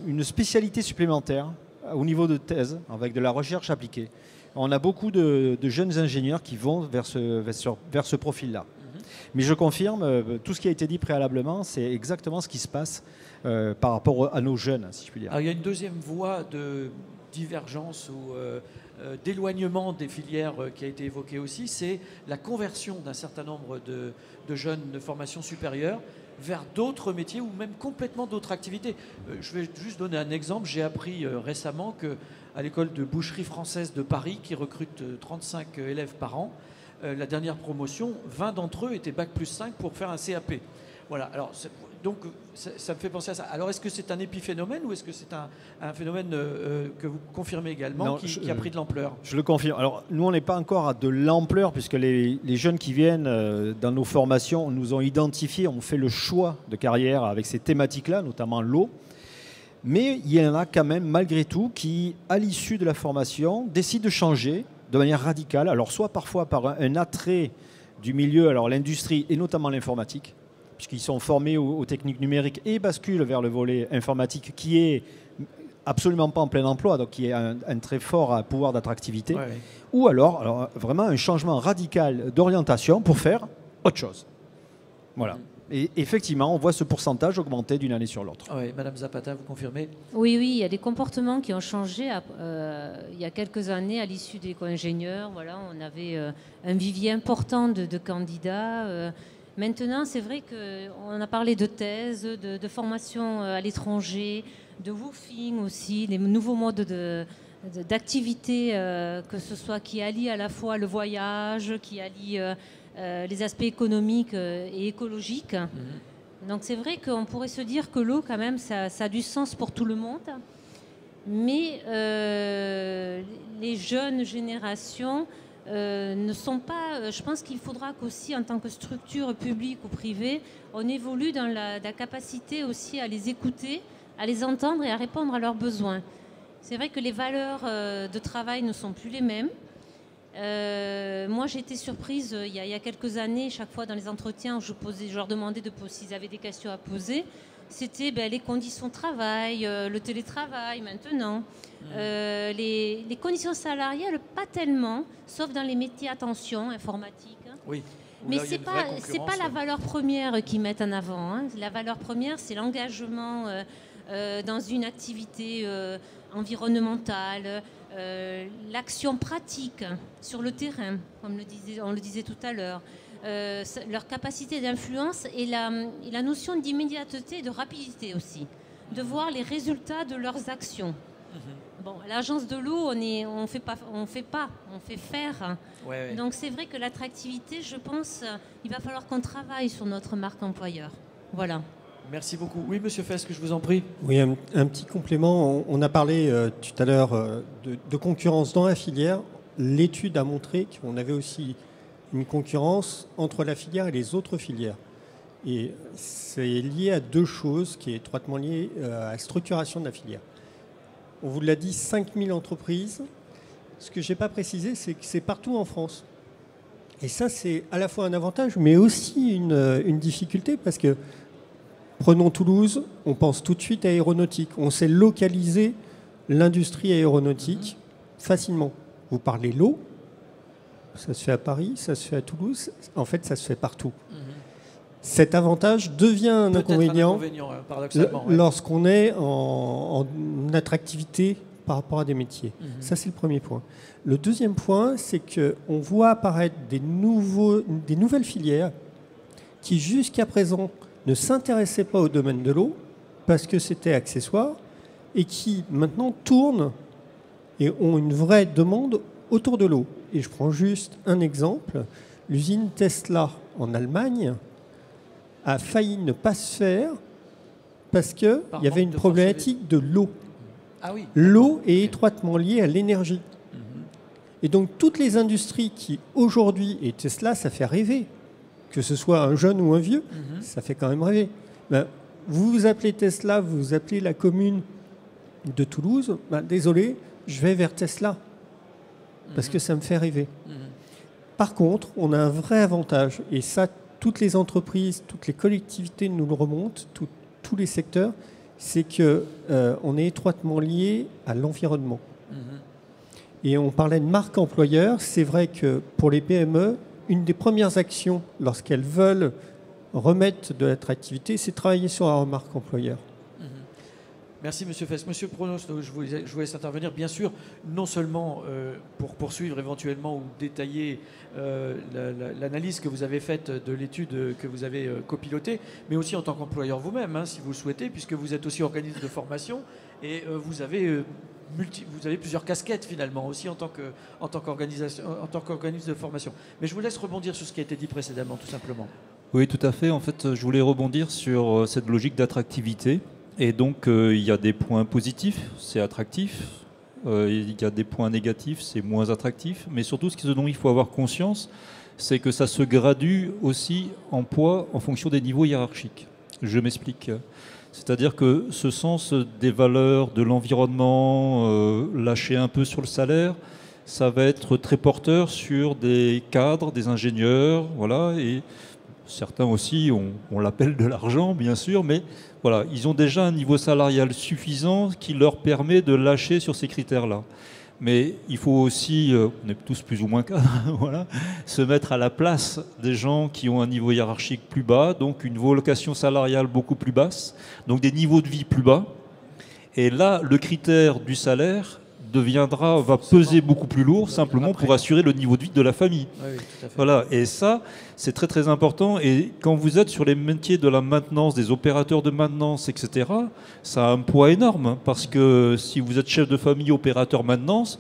une spécialité supplémentaire au niveau de thèse, avec de la recherche appliquée. On a beaucoup de jeunes ingénieurs qui vont vers ce profil-là. Mais je confirme, tout ce qui a été dit préalablement, c'est exactement ce qui se passe par rapport à nos jeunes, si je puis dire. Alors, il y a une deuxième voie de divergence ou d'éloignement des filières qui a été évoquée aussi, c'est la conversion d'un certain nombre de jeunes de formation supérieure vers d'autres métiers ou même complètement d'autres activités. Je vais juste donner un exemple. J'ai appris récemment qu'à l'école de boucherie française de Paris, qui recrute 35 élèves par an, la dernière promotion, 20 d'entre eux étaient Bac plus 5 pour faire un CAP. Voilà, alors donc ça me fait penser à ça. Alors est-ce que c'est un épiphénomène ou est-ce que c'est un phénomène que vous confirmez également, qui a pris de l'ampleur? Je le confirme. Alors nous, on n'est pas encore à de l'ampleur puisque les jeunes qui viennent dans nos formations nous ont identifié, ont fait le choix de carrière avec ces thématiques-là, notamment l'eau. Mais il y en a quand même, malgré tout, qui, à l'issue de la formation, décident de changer de manière radicale. Alors soit parfois par un attrait du milieu, alors l'industrie et notamment l'informatique, puisqu'ils sont formés aux techniques numériques et basculent vers le volet informatique qui est absolument pas en plein emploi, donc qui est un très fort pouvoir d'attractivité. Ouais. Ou alors vraiment un changement radical d'orientation pour faire autre chose. Voilà. Et effectivement, on voit ce pourcentage augmenter d'une année sur l'autre. Oui, Madame Zapata, vous confirmez? Oui, il y a des comportements qui ont changé. Il y a quelques années, à l'issue des éco-ingénieurs, voilà, on avait un vivier important de candidats. Maintenant, c'est vrai qu'on a parlé de thèse, de formation à l'étranger, de woofing aussi, les nouveaux modes d'activité, que ce soit qui allient à la fois le voyage, qui allient les aspects économiques et écologiques. Donc c'est vrai qu'on pourrait se dire que l'eau, quand même, ça a du sens pour tout le monde. Mais les jeunes générations ne sont pas... Je pense qu'il faudra qu'aussi, en tant que structure publique ou privée, on évolue dans la capacité aussi à les écouter, à les entendre et à répondre à leurs besoins. C'est vrai que les valeurs de travail ne sont plus les mêmes. Moi, j'ai été surprise il y a quelques années, chaque fois dans les entretiens où je leur demandais s'ils avaient des questions à poser, c'était les conditions de travail, le télétravail maintenant. Les conditions salariales, pas tellement, sauf dans les métiers, attention, informatique. Oui. Mais ce n'est pas la valeur première qu'ils mettent en avant. Hein. La valeur première, c'est l'engagement dans une activité environnementale, l'action pratique sur le terrain, comme on le disait tout à l'heure, leur capacité d'influence et la notion d'immédiateté et de rapidité aussi, de voir les résultats de leurs actions. Bon, à l'agence de l'eau, on fait faire. Ouais. Donc c'est vrai que l'attractivité, je pense, il va falloir qu'on travaille sur notre marque employeur. Voilà. Merci beaucoup. Oui, Monsieur Fess, que je vous en prie. Oui, un petit complément. On a parlé tout à l'heure de concurrence dans la filière. L'étude a montré qu'on avait aussi une concurrence entre la filière et les autres filières. Et c'est lié à deux choses qui est étroitement liée à la structuration de la filière. On vous l'a dit, 5000 entreprises. Ce que je n'ai pas précisé, c'est que c'est partout en France. Et ça, c'est à la fois un avantage, mais aussi une difficulté, parce que prenons Toulouse, on pense tout de suite à aéronautique. On sait localiser l'industrie aéronautique facilement. Vous parlez l'eau, ça se fait à Paris, ça se fait à Toulouse, en fait ça se fait partout. Cet avantage devient un inconvénient, paradoxalement, lorsqu'on est en attractivité par rapport à des métiers. Ça, c'est le premier point. Le deuxième point, c'est qu'on voit apparaître des nouvelles filières qui, jusqu'à présent, ne s'intéressaient pas au domaine de l'eau parce que c'était accessoire et qui, maintenant, tournent et ont une vraie demande autour de l'eau. Et je prends juste un exemple. L'usine Tesla en Allemagne a failli ne pas se faire parce qu'il y avait une problématique de l'eau. Ah oui. L'eau est étroitement liée à l'énergie. Et donc toutes les industries qui aujourd'hui, et Tesla, ça fait rêver, que ce soit un jeune ou un vieux, ça fait quand même rêver. Ben, vous vous appelez Tesla, vous vous appelez la commune de Toulouse, ben, désolé, je vais vers Tesla, parce que ça me fait rêver. Par contre, on a un vrai avantage, et ça, toutes les entreprises, toutes les collectivités nous le remontent, tous les secteurs, c'est qu'on est étroitement lié à l'environnement. Et on parlait de marque employeur. C'est vrai que pour les PME, une des premières actions lorsqu'elles veulent remettre de l'attractivité, c'est travailler sur la marque employeur. Merci Monsieur Fess. Monsieur Pronos, je vous laisse intervenir, bien sûr, non seulement pour poursuivre éventuellement ou détailler l'analyse que vous avez faite de l'étude que vous avez copilotée, mais aussi en tant qu'employeur vous-même, hein, si vous le souhaitez, puisque vous êtes aussi organisme de formation et vous avez plusieurs casquettes finalement aussi en tant qu'organisme de formation. Mais je vous laisse rebondir sur ce qui a été dit précédemment, tout simplement. Oui, tout à fait. En fait, je voulais rebondir sur cette logique d'attractivité. Et donc, il y a des points positifs, c'est attractif. Il y a des points négatifs, c'est moins attractif. Mais surtout, ce dont il faut avoir conscience, c'est que ça se gradue aussi en poids en fonction des niveaux hiérarchiques. Je m'explique. C'est-à-dire que ce sens des valeurs, de l'environnement, lâché un peu sur le salaire, ça va être très porteur sur des cadres, des ingénieurs, voilà, et certains aussi, on l'appelle de l'argent, bien sûr, mais voilà, ils ont déjà un niveau salarial suffisant qui leur permet de lâcher sur ces critères-là. Mais il faut aussi, on est tous plus ou moins cadres, voilà, se mettre à la place des gens qui ont un niveau hiérarchique plus bas, donc une vocation salariale beaucoup plus basse, donc des niveaux de vie plus bas. Et là, le critère du salaire va peser beaucoup plus lourd simplement pour assurer le niveau de vie de la famille. Oui, tout à fait. Voilà, et ça, c'est très très important. Et quand vous êtes sur les métiers de la maintenance, des opérateurs de maintenance, etc., ça a un poids énorme, parce que si vous êtes chef de famille, opérateur maintenance,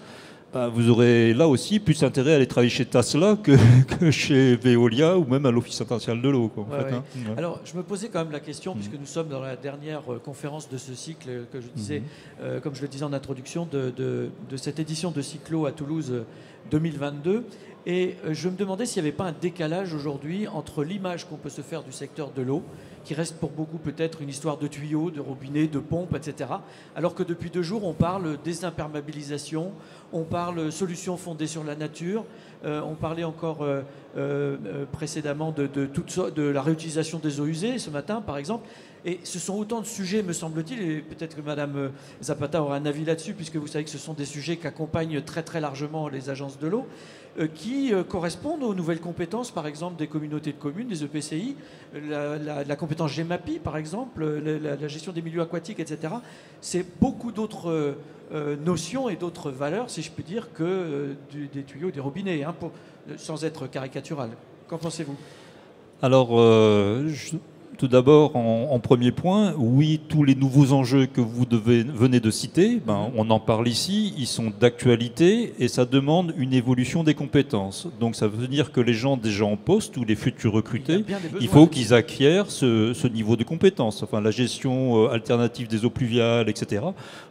bah, vous aurez là aussi plus intérêt à aller travailler chez Tesla que chez Veolia ou même à l'Office international de l'eau. Alors, je me posais quand même la question, puisque nous sommes dans la dernière conférence de ce cycle que je disais, comme je le disais en introduction, de cette édition de Cyclo à Toulouse 2022. Et je me demandais s'il n'y avait pas un décalage aujourd'hui entre l'image qu'on peut se faire du secteur de l'eau, qui reste pour beaucoup peut-être une histoire de tuyaux, de robinets, de pompes, etc. Alors que depuis 2 jours, on parle désimperméabilisation, on parle solutions fondées sur la nature, on parlait encore précédemment de la réutilisation des eaux usées ce matin, par exemple. Et ce sont autant de sujets, me semble-t-il, et peut-être que Mme Zapata aura un avis là-dessus, puisque vous savez que ce sont des sujets qu'accompagnent très très largement les agences de l'eau, qui correspondent aux nouvelles compétences, par exemple, des communautés de communes, des EPCI, la compétence GEMAPI, par exemple, la gestion des milieux aquatiques, etc. C'est beaucoup d'autres notions et d'autres valeurs, si je puis dire, que des tuyaux, des robinets, hein, sans être caricatural. Qu'en pensez-vous ? Alors, tout d'abord, en premier point, oui, tous les nouveaux enjeux que vous venez de citer, on en parle ici, ils sont d'actualité et ça demande une évolution des compétences. Donc ça veut dire que les gens déjà en poste ou les futurs recrutés, il faut qu'ils acquièrent ce niveau de compétences. Enfin, la gestion alternative des eaux pluviales, etc.,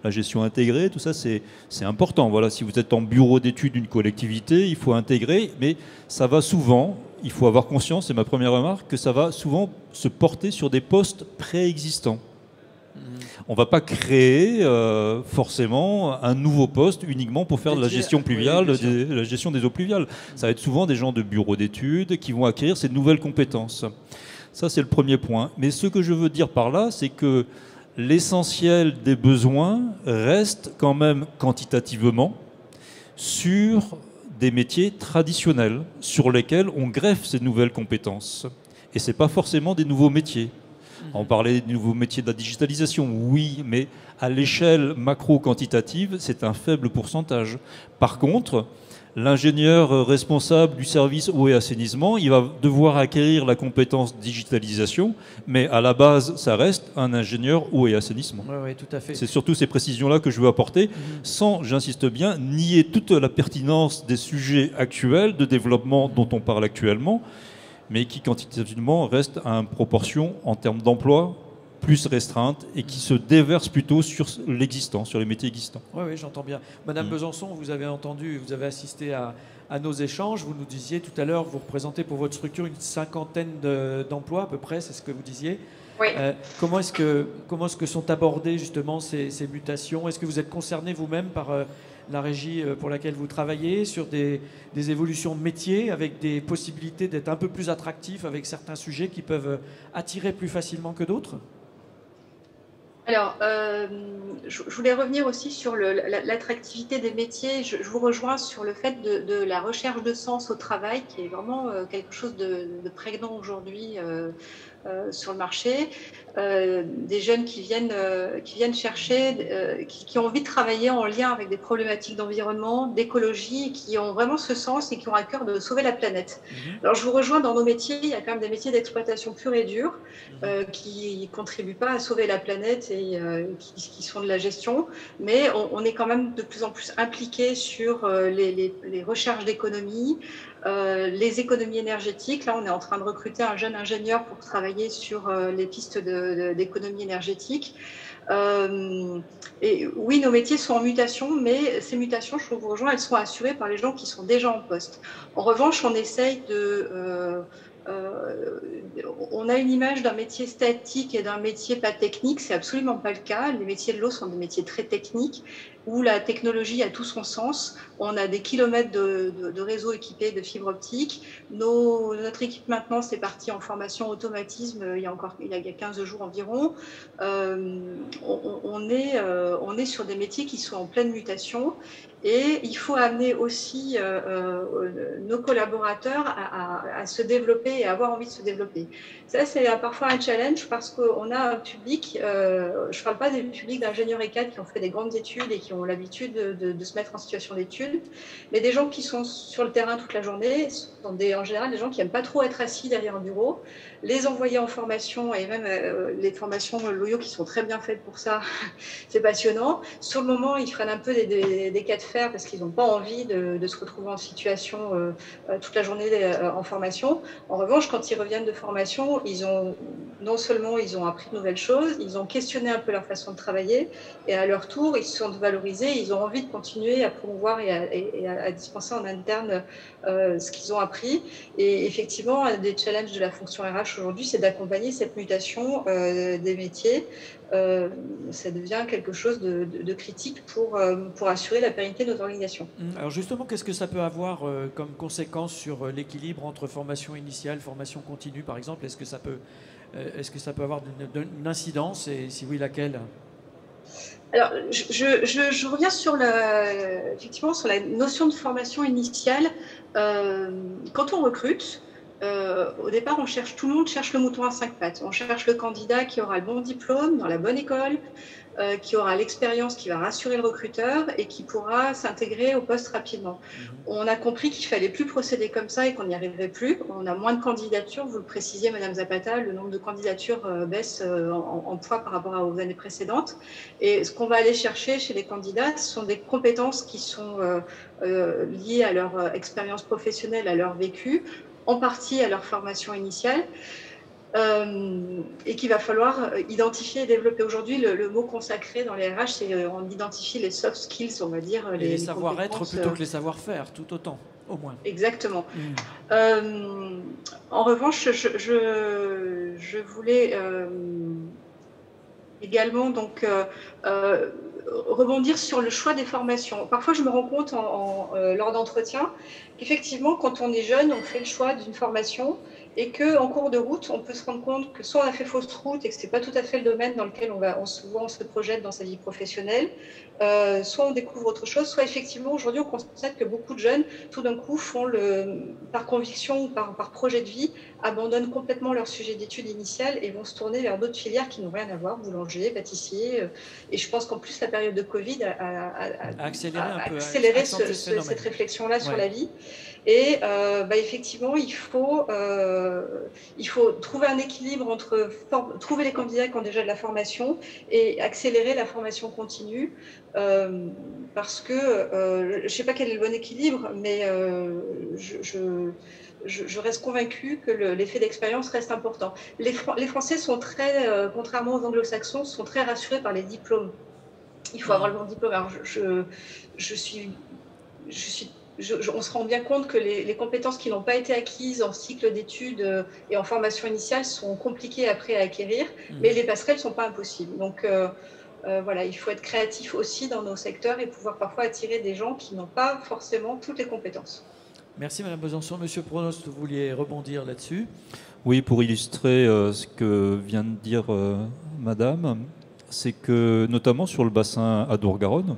la gestion intégrée, tout ça, c'est important. Voilà, si vous êtes en bureau d'études d'une collectivité, il faut intégrer, mais ça va souvent... Il faut avoir conscience, c'est ma première remarque, que ça va souvent se porter sur des postes préexistants. On ne va pas créer forcément un nouveau poste uniquement pour faire de la gestion pluviale, la gestion des eaux pluviales. Ça va être souvent des gens de bureaux d'études qui vont acquérir ces nouvelles compétences. Ça, c'est le premier point. Mais ce que je veux dire par là, c'est que l'essentiel des besoins reste quand même quantitativement sur des métiers traditionnels sur lesquels on greffe ces nouvelles compétences. Et ce n'est pas forcément des nouveaux métiers. On parlait des nouveaux métiers de la digitalisation, oui, mais à l'échelle macro-quantitative, c'est un faible pourcentage. Par contre, l'ingénieur responsable du service eau et assainissement, il va devoir acquérir la compétence digitalisation, mais à la base, ça reste un ingénieur eau et assainissement. Oui, tout à fait. C'est surtout ces précisions-là que je veux apporter, sans, j'insiste bien, nier toute la pertinence des sujets actuels de développement dont on parle actuellement, mais qui quantitativement restent à une proportion en termes d'emploi plus restreinte et qui se déverse plutôt sur l'existant, sur les métiers existants. Oui, j'entends bien. Madame Besançon, vous avez entendu, vous avez assisté à nos échanges. Vous nous disiez tout à l'heure, vous représentez pour votre structure une 50aine d'emplois à peu près, c'est ce que vous disiez. Oui. Comment est-ce que sont abordées justement ces mutations? Est-ce que vous êtes concerné vous-même par la régie pour laquelle vous travaillez, sur des évolutions de métiers, avec des possibilités d'être un peu plus attractif avec certains sujets qui peuvent attirer plus facilement que d'autres? Alors, je voulais revenir aussi sur l'attractivité des métiers. Je vous rejoins sur le fait de la recherche de sens au travail, qui est vraiment quelque chose de prégnant aujourd'hui sur le marché. Des jeunes qui viennent chercher, qui ont envie de travailler en lien avec des problématiques d'environnement, d'écologie, qui ont vraiment ce sens et qui ont à cœur de sauver la planète. Alors, je vous rejoins dans nos métiers. Il y a quand même des métiers d'exploitation pure et dure qui ne contribuent pas à sauver la planète et qui sont de la gestion. Mais on est quand même de plus en plus impliqué sur les recherches d'économie, les économies énergétiques. Là, on est en train de recruter un jeune ingénieur pour travailler sur les pistes d'économie énergétique. Et oui, nos métiers sont en mutation, mais ces mutations, je vous rejoins, elles sont assurées par les gens qui sont déjà en poste. En revanche, on essaye on a une image d'un métier statique et d'un métier pas technique. C'est absolument pas le cas. Les métiers de l'eau sont des métiers très techniques où la technologie a tout son sens. On a des kilomètres de réseaux équipés de fibres optiques. Notre équipe maintenant, c'est parti en formation automatisme il y a 15 jours environ. On est sur des métiers qui sont en pleine mutation. Et il faut amener aussi nos collaborateurs à se développer et à avoir envie de se développer. Ça, c'est parfois un challenge parce qu'on a un public, je ne parle pas des publics d'ingénieurs ECAD qui ont fait des grandes études et qui ont l'habitude de se mettre en situation d'études, mais des gens qui sont sur le terrain toute la journée sont en général des gens qui n'aiment pas trop être assis derrière un bureau. Les envoyer en formation, et même les formations Loyo qui sont très bien faites pour ça, c'est passionnant. Sur le moment, ils freinent un peu des cas de fer parce qu'ils n'ont pas envie de se retrouver en situation toute la journée en formation. En revanche, quand ils reviennent de formation, non seulement ils ont appris de nouvelles choses, ils ont questionné un peu leur façon de travailler et à leur tour, ils se sont valorisés, ils ont envie de continuer à promouvoir et à dispenser en interne ce qu'ils ont appris. Et effectivement, un des challenges de la fonction RH aujourd'hui, c'est d'accompagner cette mutation des métiers. Ça devient quelque chose de critique pour assurer la pérennité de nos organisations. Alors justement, qu'est-ce que ça peut avoir comme conséquence sur l'équilibre entre formation initiale, formation continue, par exemple? Est-ce que ça peut avoir une incidence, et si oui, laquelle? Alors, je reviens effectivement sur la notion de formation initiale. Quand on recrute, au départ, tout le monde cherche le mouton à 5 pattes. On cherche le candidat qui aura le bon diplôme, dans la bonne école, qui aura l'expérience qui va rassurer le recruteur et qui pourra s'intégrer au poste rapidement. On a compris qu'il ne fallait plus procéder comme ça et qu'on n'y arriverait plus. On a moins de candidatures, vous le précisiez, Madame Zapata, le nombre de candidatures baisse en poids par rapport aux années précédentes. Et ce qu'on va aller chercher chez les candidats, ce sont des compétences qui sont liées à leur expérience professionnelle, à leur vécu, en partie à leur formation initiale, et qu'il va falloir identifier et développer. Aujourd'hui, le mot consacré dans les RH, c'est on identifie les soft skills, on va dire. Les savoir-être plutôt que les savoir-faire, tout autant, au moins. Exactement. En revanche, je voulais également donc rebondir sur le choix des formations. Parfois, je me rends compte lors d'entretiens qu'effectivement, quand on est jeune, on fait le choix d'une formation et qu'en cours de route, on peut se rendre compte que soit on a fait fausse route et que ce n'est pas tout à fait le domaine dans lequel on se projette dans sa vie professionnelle, soit on découvre autre chose, soit effectivement aujourd'hui on constate que beaucoup de jeunes tout d'un coup par conviction ou par projet de vie, abandonnent complètement leur sujet d'études initiales et vont se tourner vers d'autres filières qui n'ont rien à voir, boulanger, pâtissier. Et je pense qu'en plus la période de Covid a accéléré cette réflexion-là sur la vie. Et effectivement, il faut trouver un équilibre entre trouver les candidats qui ont déjà de la formation et accélérer la formation continue. Parce que je ne sais pas quel est le bon équilibre, mais je reste convaincue que l'effet d'expérience reste important. Les Français sont très, contrairement aux anglo-saxons, sont très rassurés par les diplômes. Il faut avoir le bon diplôme. Alors on se rend bien compte que les compétences qui n'ont pas été acquises en cycle d'études et en formation initiale sont compliquées après à acquérir, mais les passerelles ne sont pas impossibles. Donc voilà, il faut être créatif aussi dans nos secteurs et pouvoir parfois attirer des gens qui n'ont pas forcément toutes les compétences. Merci Madame Besançon. Monsieur Pronost, vous vouliez rebondir là-dessus? Oui, pour illustrer ce que vient de dire Madame, c'est que notamment sur le bassin Adour-Garonne,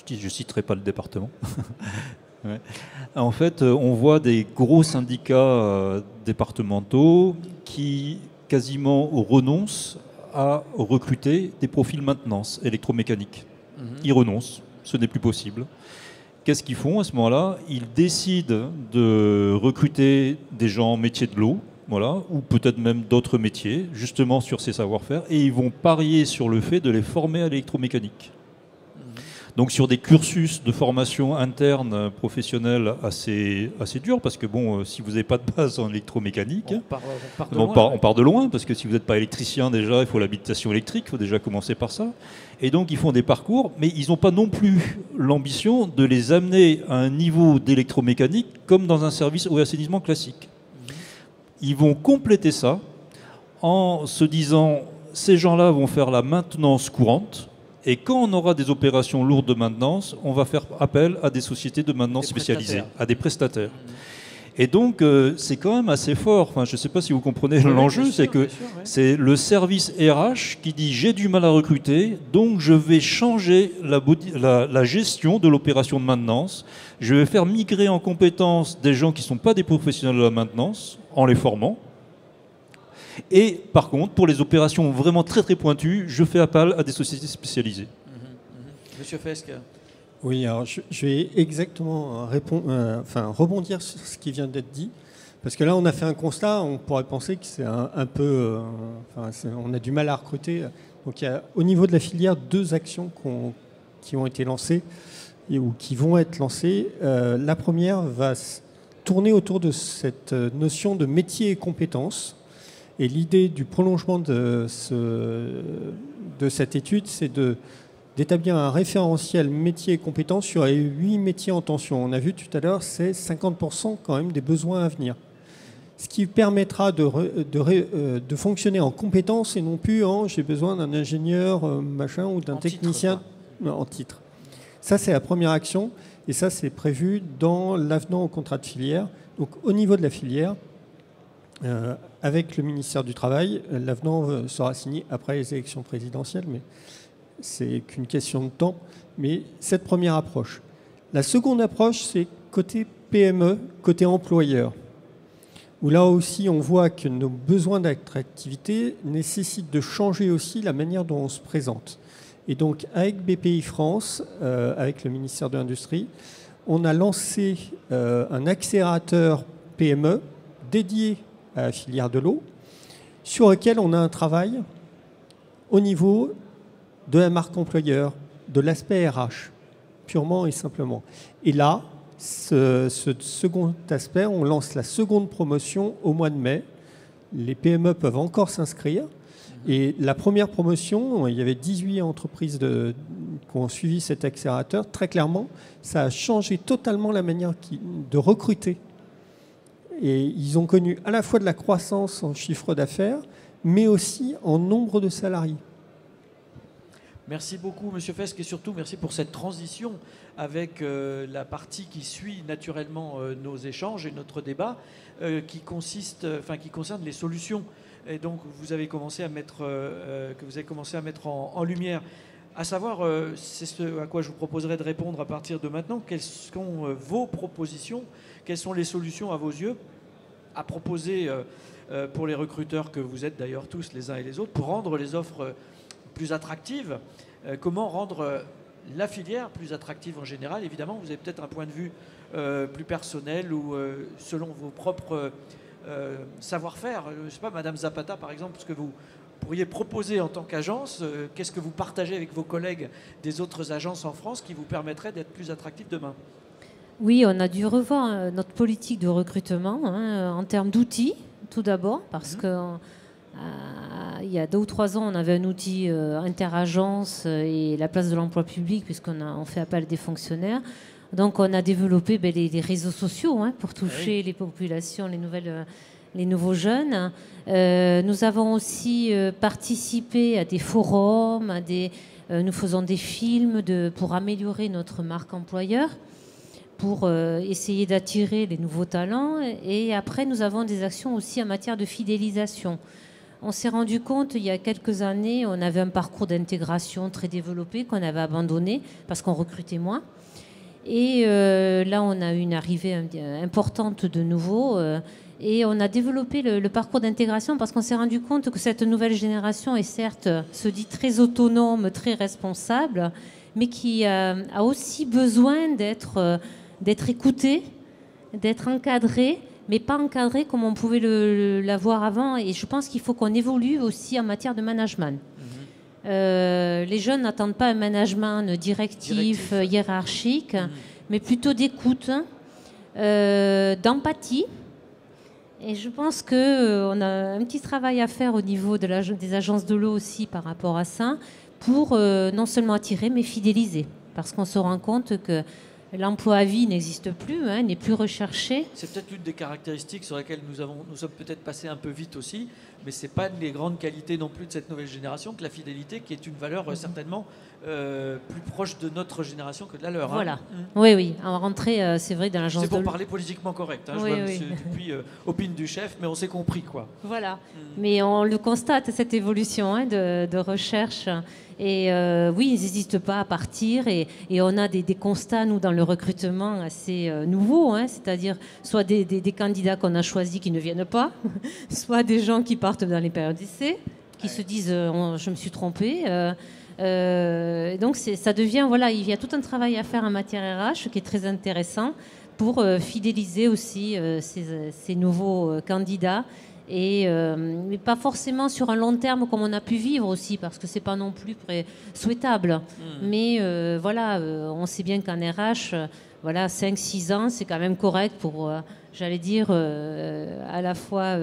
je ne citerai pas le département, ouais. En fait, on voit des gros syndicats départementaux qui quasiment renoncent à recruter des profils maintenance électromécanique. Ils renoncent, ce n'est plus possible. Qu'est-ce qu'ils font à ce moment-là? Ils décident de recruter des gens en métier de l'eau, voilà, ou peut-être même d'autres métiers, justement sur ces savoir-faire, et ils vont parier sur le fait de les former à l'électromécanique. Donc sur des cursus de formation interne professionnelle assez durs, parce que bon, si vous n'avez pas de base en électromécanique, on part de loin, parce que si vous n'êtes pas électricien déjà, il faut l'habilitation électrique, il faut déjà commencer par ça. Et donc ils font des parcours, mais ils n'ont pas non plus l'ambition de les amener à un niveau d'électromécanique comme dans un service eau et assainissement classique. Ils vont compléter ça en se disant, ces gens-là vont faire la maintenance courante, et quand on aura des opérations lourdes de maintenance, on va faire appel à des sociétés de maintenance spécialisées, à des prestataires. Et donc, c'est quand même assez fort. Enfin, je ne sais pas si vous comprenez l'enjeu, c'est que c'est le service RH qui dit « j'ai du mal à recruter, donc je vais changer la gestion de l'opération de maintenance. Je vais faire migrer en compétences des gens qui ne sont pas des professionnels de la maintenance, en les formant. Et par contre, pour les opérations vraiment très très pointues, je fais appel à des sociétés spécialisées. » Monsieur Fesque. Oui, alors je vais exactement rebondir sur ce qui vient d'être dit. Parce que là, on a fait un constat, on pourrait penser que c'est un peu... on a du mal à recruter. Donc il y a au niveau de la filière 2 actions qui ont été lancées ou qui vont être lancées. La première va tourner autour de cette notion de métier et compétences. Et l'idée du prolongement de cette étude, c'est d'établir un référentiel métier et compétences sur les 8 métiers en tension. On a vu tout à l'heure, c'est 50% quand même des besoins à venir. Ce qui permettra de fonctionner en compétences et non plus en j'ai besoin d'un ingénieur machin ou d'un technicien en titre. Ça, c'est la première action et ça, c'est prévu dans l'avenant au contrat de filière. Donc, au niveau de la filière, avec le ministère du Travail, l'avenant sera signé après les élections présidentielles, mais c'est qu'une question de temps. Mais cette première approche. La seconde approche, c'est côté PME, côté employeur, où là aussi on voit que nos besoins d'attractivité nécessitent de changer aussi la manière dont on se présente. Et donc avec BPI France, avec le ministère de l'Industrie, on a lancé un accélérateur PME dédié à la filière de l'eau, sur lequel on a un travail au niveau de la marque employeur, de l'aspect RH, purement et simplement. Et là, ce second aspect, on lance la seconde promotion au mois de mai. Les PME peuvent encore s'inscrire. Et la première promotion, il y avait 18 entreprises qui ont suivi cet accélérateur. Très clairement, ça a changé totalement la manière de recruter. Et ils ont connu à la fois de la croissance en chiffre d'affaires, mais aussi en nombre de salariés. Merci beaucoup, Monsieur Fesque, et surtout merci pour cette transition avec la partie qui suit naturellement nos échanges et notre débat, qui concerne les solutions. Et donc, vous avez commencé à mettre, en lumière. À savoir, c'est ce à quoi je vous proposerai de répondre à partir de maintenant. Quelles sont vos propositions? Quelles sont les solutions à vos yeux à proposer pour les recruteurs que vous êtes d'ailleurs tous les uns et les autres pour rendre les offres plus attractives? Comment rendre la filière plus attractive en général? Évidemment, vous avez peut-être un point de vue plus personnel ou selon vos propres savoir-faire. Je ne sais pas, Madame Zapata, par exemple, ce que vous pourriez proposer en tant qu'agence, qu'est-ce que vous partagez avec vos collègues des autres agences en France qui vous permettrait d'être plus attractif demain? Oui, on a dû revoir notre politique de recrutement en termes d'outils, tout d'abord, parce que il y a 2 ou 3 ans, on avait un outil interagence et la place de l'emploi public, puisqu'on fait appel à des fonctionnaires. Donc, on a développé les réseaux sociaux pour toucher les populations, les nouveaux jeunes. Nous avons aussi participé à des forums, nous faisons des films pour améliorer notre marque employeur, pour essayer d'attirer les nouveaux talents. Et après, nous avons des actions aussi en matière de fidélisation. On s'est rendu compte, il y a quelques années, on avait un parcours d'intégration très développé qu'on avait abandonné parce qu'on recrutait moins. Et là, on a eu une arrivée importante de nouveaux. Et on a développé le parcours d'intégration parce qu'on s'est rendu compte que cette nouvelle génération est certes, se dit très autonome, très responsable, mais qui a aussi besoin d'être écoutée, d'être encadrée, mais pas encadrée comme on pouvait l'avoir avant. Et je pense qu'il faut qu'on évolue aussi en matière de management. Les jeunes n'attendent pas un management directif. Hiérarchique, mais plutôt d'écoute, d'empathie. Et je pense qu'on a un petit travail à faire au niveau des agences de l'eau aussi par rapport à ça, pour non seulement attirer, mais fidéliser. Parce qu'on se rend compte que l'emploi à vie n'existe plus, n'est plus recherché. C'est peut-être l'une des caractéristiques sur lesquelles nous sommes peut-être passés un peu vite aussi, mais ce n'est pas une des grandes qualités non plus de cette nouvelle génération que la fidélité, qui est une valeur certainement plus proche de notre génération que de la leur. Voilà. Oui. En rentrée, c'est vrai, dans l'agence de l'eau. C'est pour parler politiquement correct. Je vois monsieur Dupuis opine du chef, mais on s'est compris, quoi. Voilà. Mais on le constate, cette évolution de recherche. Et oui, ils n'hésitent pas à partir. Et on a des constats, nous, dans le recrutement assez nouveaux. C'est-à-dire soit des candidats qu'on a choisis qui ne viennent pas, soit des gens qui partent dans les périodes d'essai, qui se disent je me suis trompé. Donc ça devient, il y a tout un travail à faire en matière RH qui est très intéressant pour fidéliser aussi ces nouveaux candidats. Mais pas forcément sur un long terme comme on a pu vivre aussi, parce que c'est pas non plus souhaitable. Mais on sait bien qu'en RH, 5-6 ans, c'est quand même correct pour, j'allais dire, à la fois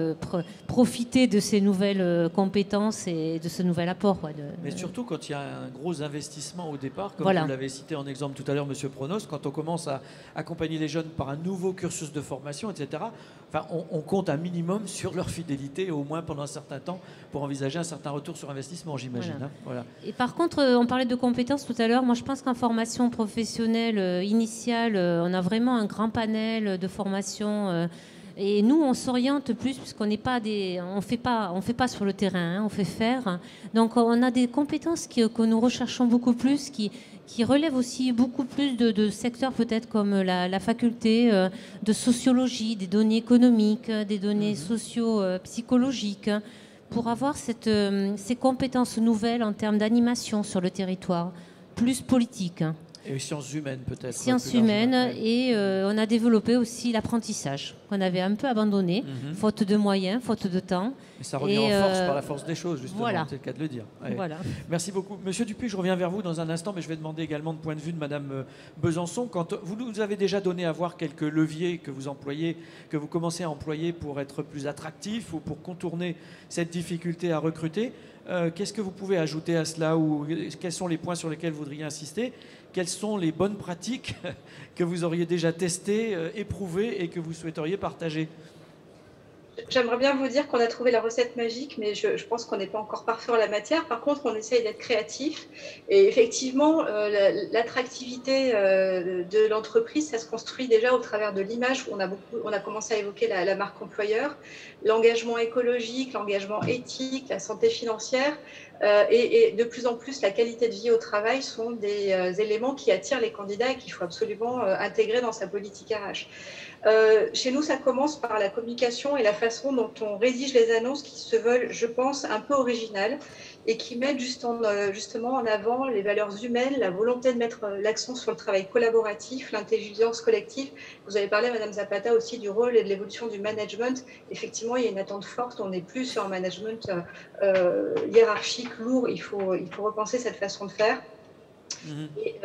profiter de ces nouvelles compétences et de ce nouvel apport. Mais surtout quand il y a un gros investissement au départ, comme vous l'avez cité en exemple tout à l'heure, Monsieur Pronos, quand on commence à accompagner les jeunes par un nouveau cursus de formation, etc., on compte un minimum sur leur fidélité, au moins pendant un certain temps, pour envisager un certain retour sur investissement, j'imagine. Et par contre, on parlait de compétences tout à l'heure. Moi, je pense qu'en formation professionnelle initiale, on a vraiment un grand panel de formations. Et nous, on s'oriente plus, puisqu'on n'est pas on fait pas sur le terrain, on fait faire. Donc, on a des compétences que nous recherchons beaucoup plus, qui relèvent aussi beaucoup plus de secteurs peut-être comme la faculté de sociologie, des données économiques, des données socio-psychologiques, pour avoir ces compétences nouvelles en termes d'animation sur le territoire, plus politique. Et sciences humaines peut-être. Sciences humaines, et on a développé aussi l'apprentissage, qu'on avait un peu abandonné, faute de moyens, faute de temps. Et ça revient en force par la force des choses, justement, c'est le cas de le dire. Voilà. Merci beaucoup. Monsieur Dupuis, je reviens vers vous dans un instant, mais je vais demander également le point de vue de Madame Besançon. Quand vous nous avez déjà donné à voir quelques leviers que vous employez, que vous commencez à employer pour être plus attractif ou pour contourner cette difficulté à recruter, qu'est-ce que vous pouvez ajouter à cela, ou quels sont les points sur lesquels vous voudriez insister? Quelles sont les bonnes pratiques que vous auriez déjà testées, éprouvées et que vous souhaiteriez partager? J'aimerais bien vous dire qu'on a trouvé la recette magique, mais je pense qu'on n'est pas encore parfait en la matière. Par contre, on essaye d'être créatif. Et effectivement, l'attractivité de l'entreprise, ça se construit déjà au travers de l'image. On a commencé à évoquer la marque employeur, l'engagement écologique, l'engagement éthique, la santé financière. Et de plus en plus, la qualité de vie au travail sont des éléments qui attirent les candidats et qu'il faut absolument intégrer dans sa politique RH. Chez nous, ça commence par la communication et la façon dont on rédige les annonces qui se veulent, je pense, un peu originales et qui mettent justement en avant les valeurs humaines, la volonté de mettre l'accent sur le travail collaboratif, l'intelligence collective. Vous avez parlé, Madame Zapata, aussi du rôle et de l'évolution du management. Effectivement, il y a une attente forte. On n'est plus sur un management hiérarchique, lourd. Il faut repenser cette façon de faire. Et,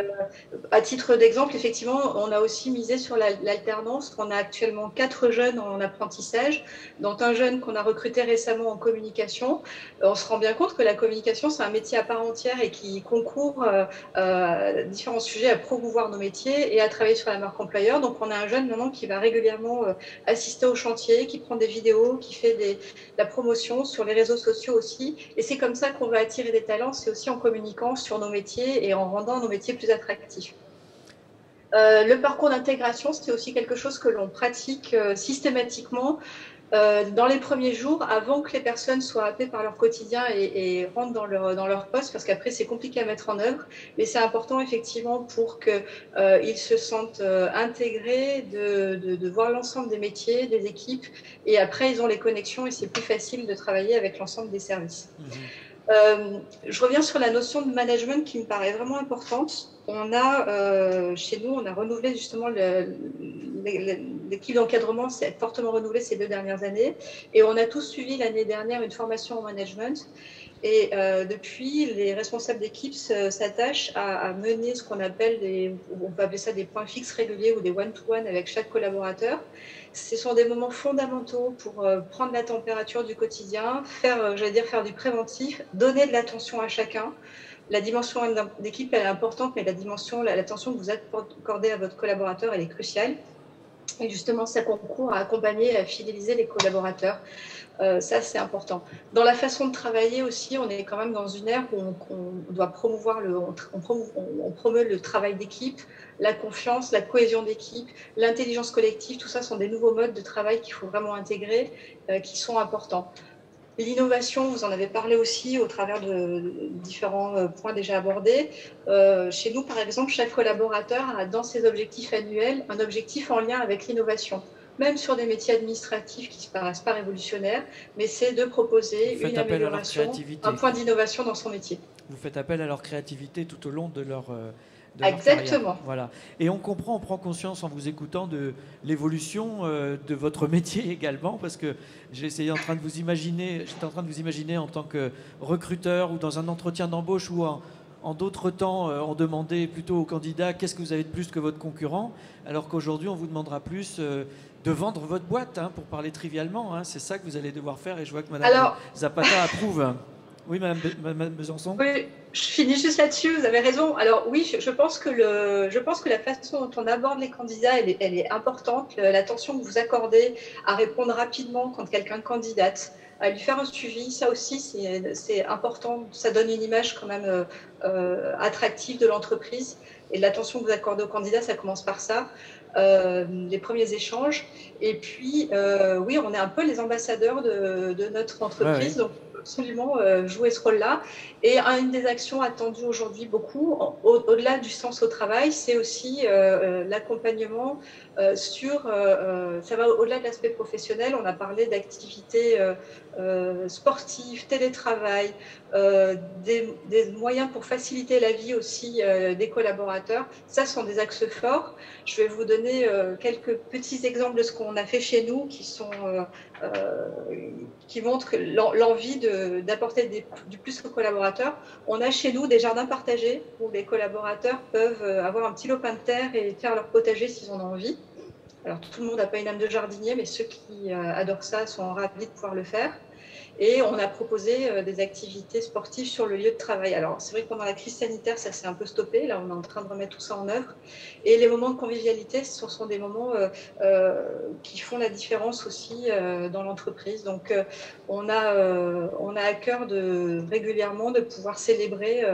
à titre d'exemple, effectivement, on a aussi misé sur l'alternance. On a actuellement 4 jeunes en apprentissage, dont un jeune qu'on a recruté récemment en communication. On se rend bien compte que la communication, c'est un métier à part entière et qui concourt à différents sujets, à promouvoir nos métiers et à travailler sur la marque employeur. Donc, on a un jeune maintenant qui va régulièrement assister au chantier, qui prend des vidéos, qui fait de la promotion sur les réseaux sociaux aussi. Et c'est comme ça qu'on va attirer des talents. C'est aussi en communiquant sur nos métiers et en rendant nos métiers plus attractifs. Le parcours d'intégration, c'est aussi quelque chose que l'on pratique systématiquement dans les premiers jours, avant que les personnes soient happées par leur quotidien et rentrent dans leur poste, parce qu'après c'est compliqué à mettre en œuvre, mais c'est important effectivement pour qu'ils se sentent intégrés, de voir l'ensemble des métiers, des équipes, et après ils ont les connexions et c'est plus facile de travailler avec l'ensemble des services. Je reviens sur la notion de management qui me paraît vraiment importante. Chez nous, on a renouvelé justement l'équipe d'encadrement, c'est fortement renouvelé ces 2 dernières années. Et on a tous suivi l'année dernière une formation en management. Et depuis, les responsables d'équipe s'attachent à mener ce qu'on appelle on peut appeler ça des points fixes réguliers ou des one-to-one avec chaque collaborateur. Ce sont des moments fondamentaux pour prendre la température du quotidien, faire du préventif, donner de l'attention à chacun. La dimension d'équipe, elle est importante, mais l'attention que vous accordez à votre collaborateur, elle est cruciale. Et justement, ça concourt à accompagner et à fidéliser les collaborateurs. Ça, c'est important. Dans la façon de travailler aussi, on est quand même dans une ère où on doit promouvoir on promeut le travail d'équipe, la confiance, la cohésion d'équipe, l'intelligence collective. Tout ça sont des nouveaux modes de travail qu'il faut vraiment intégrer, qui sont importants. L'innovation, vous en avez parlé aussi au travers de différents points déjà abordés. Chez nous, par exemple, chaque collaborateur a dans ses objectifs annuels un objectif en lien avec l'innovation. Même sur des métiers administratifs qui ne paraissent pas révolutionnaires, mais c'est de proposer une amélioration, un point d'innovation dans son métier. Vous faites appel à leur créativité tout au long de leur Exactement. Voilà. Et on prend conscience en vous écoutant de l'évolution de votre métier également, parce que j'étais en train de vous imaginer en tant que recruteur ou dans un entretien d'embauche où en d'autres temps, on demandait plutôt aux candidats qu'est-ce que vous avez de plus que votre concurrent, alors qu'aujourd'hui, on vous demandera plus de vendre votre boîte, pour parler trivialement. C'est ça que vous allez devoir faire, et je vois que Mme Zapata approuve. Oui, Madame Besançon. Oui, je finis juste là-dessus, vous avez raison. Alors oui, je pense que la façon dont on aborde les candidats, elle est importante. L'attention que vous accordez à répondre rapidement quand quelqu'un candidate, à lui faire un suivi, ça aussi c'est important. Ça donne une image quand même attractive de l'entreprise. Et l'attention que vous accordez aux candidats, ça commence par ça. Les premiers échanges. Et puis, oui, on est un peu les ambassadeurs de notre entreprise. Ouais. Donc, absolument jouer ce rôle-là. Et une des actions attendues aujourd'hui beaucoup, au-delà du sens au travail, c'est aussi l'accompagnement ça va au-delà de l'aspect professionnel. On a parlé d'activités sportives, télétravail, des moyens pour faciliter la vie aussi des collaborateurs. Ça sont des axes forts. Je vais vous donner quelques petits exemples de ce qu'on a fait chez nous qui montrent l'envie d'apporter du plus aux collaborateurs. On a chez nous des jardins partagés où les collaborateurs peuvent avoir un petit lopin de terre et faire leur potager s'ils en ont envie. Alors tout le monde n'a pas une âme de jardinier, mais ceux qui adorent ça sont ravis de pouvoir le faire. Et on a proposé des activités sportives sur le lieu de travail. Alors, c'est vrai que pendant la crise sanitaire, ça s'est un peu stoppé. Là, on est en train de remettre tout ça en œuvre. Et les moments de convivialité, ce sont des moments qui font la différence aussi dans l'entreprise. Donc, on a à cœur régulièrement de pouvoir célébrer.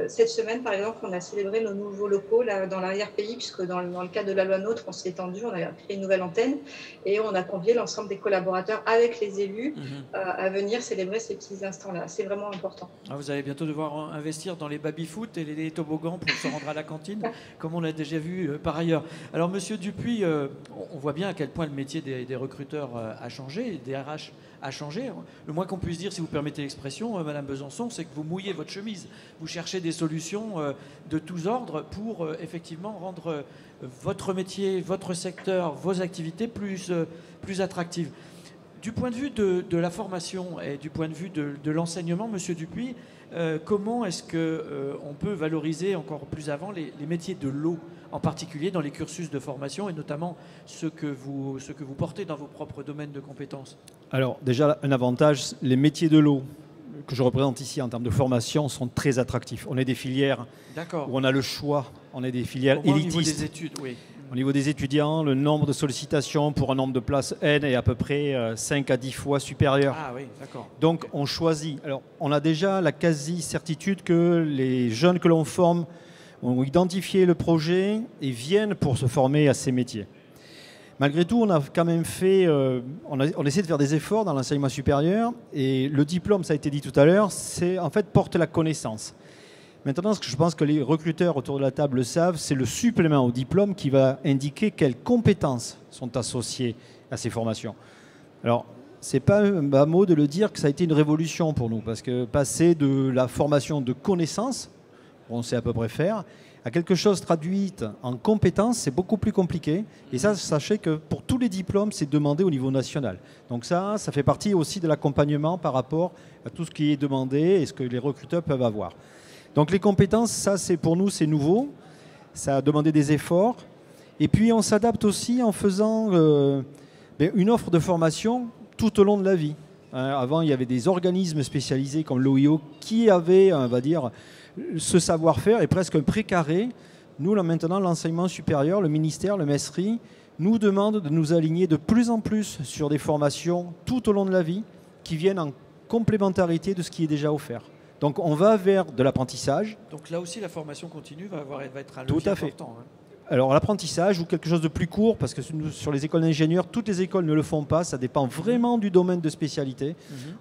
Cette semaine, par exemple, on a célébré nos nouveaux locaux là, dans l'arrière-pays, puisque dans le cadre de la loi NOTRe, on s'est étendu, on a créé une nouvelle antenne et on a convié l'ensemble des collaborateurs avec les élus à venir célébrer ces petits instants-là. C'est vraiment important. Ah, vous allez bientôt devoir investir dans les baby-foot et les toboggans pour se rendre à la cantine, comme on l'a déjà vu par ailleurs. Alors, Monsieur Dupuis, on voit bien à quel point le métier des recruteurs a changé, des RH a changé. Le moins qu'on puisse dire, si vous permettez l'expression, Madame Besançon, c'est que vous mouillez votre chemise. Vous cherchez des solutions de tous ordres pour effectivement rendre votre métier, votre secteur, vos activités plus attractives. Du point de vue de la formation et du point de vue de l'enseignement, Monsieur Dupuis, comment est-ce qu'on peut valoriser encore plus avant les métiers de l'eau, en particulier dans les cursus de formation et notamment ce que vous portez dans vos propres domaines de compétences? Alors déjà, un avantage, les métiers de l'eau que je représente ici en termes de formation sont très attractifs. On est des filières où on a le choix, on est des filières élitistes. Au niveau des études, oui. Au niveau des étudiants, le nombre de sollicitations pour un nombre de places N est à peu près 5 à 10 fois supérieur. Ah oui, d'accord. Donc on choisit. Alors on a déjà la quasi-certitude que les jeunes que l'on forme ont identifié le projet et viennent pour se former à ces métiers. Malgré tout, on a quand même fait, on essaie de faire des efforts dans l'enseignement supérieur et le diplôme, ça a été dit tout à l'heure, c'est en fait porte la connaissance. Maintenant, ce que je pense que les recruteurs autour de la table le savent, c'est le supplément au diplôme qui va indiquer quelles compétences sont associées à ces formations. Alors, ce n'est pas un bas mot de le dire que ça a été une révolution pour nous, parce que passer de la formation de connaissances, on sait à peu près faire, à quelque chose traduite en compétences, c'est beaucoup plus compliqué. Et ça, sachez que pour tous les diplômes, c'est demandé au niveau national. Donc ça fait partie aussi de l'accompagnement par rapport à tout ce qui est demandé et ce que les recruteurs peuvent avoir. Donc les compétences, ça c'est pour nous, c'est nouveau. Ça a demandé des efforts. Et puis on s'adapte aussi en faisant une offre de formation tout au long de la vie. Avant, il y avait des organismes spécialisés comme l'OIO qui avaient, on va dire, ce savoir-faire et presque un précaré. Nous, là, maintenant, l'enseignement supérieur, le ministère, le MESRI, nous demande de nous aligner de plus en plus sur des formations tout au long de la vie qui viennent en complémentarité de ce qui est déjà offert. Donc on va vers de l'apprentissage. Donc là aussi, la formation continue va être un levier important. Tout à fait. Alors l'apprentissage ou quelque chose de plus court, parce que sur les écoles d'ingénieurs, toutes les écoles ne le font pas, ça dépend vraiment du domaine de spécialité.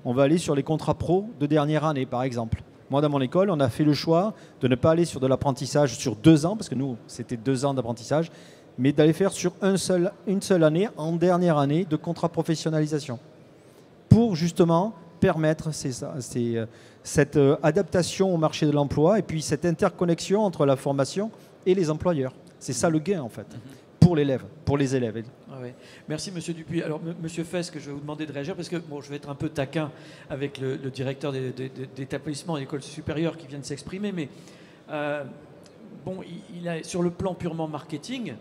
On va aller sur les contrats pro de dernière année, par exemple. Moi, dans mon école, on a fait le choix de ne pas aller sur de l'apprentissage sur 2 ans, parce que nous, c'était 2 ans d'apprentissage, mais d'aller faire sur une seule année, en dernière année, de contrat professionnalisation, pour justement permettre cette adaptation au marché de l'emploi et puis cette interconnexion entre la formation et les employeurs. C'est ça le gain, en fait, pour l'élève, pour les élèves. Ah ouais. Merci, Monsieur Dupuis. Alors, Monsieur Fesque, je vais vous demander de réagir parce que je vais être un peu taquin avec le directeur d'établissement et d'école supérieure qui vient de s'exprimer, mais il a, sur le plan purement marketing,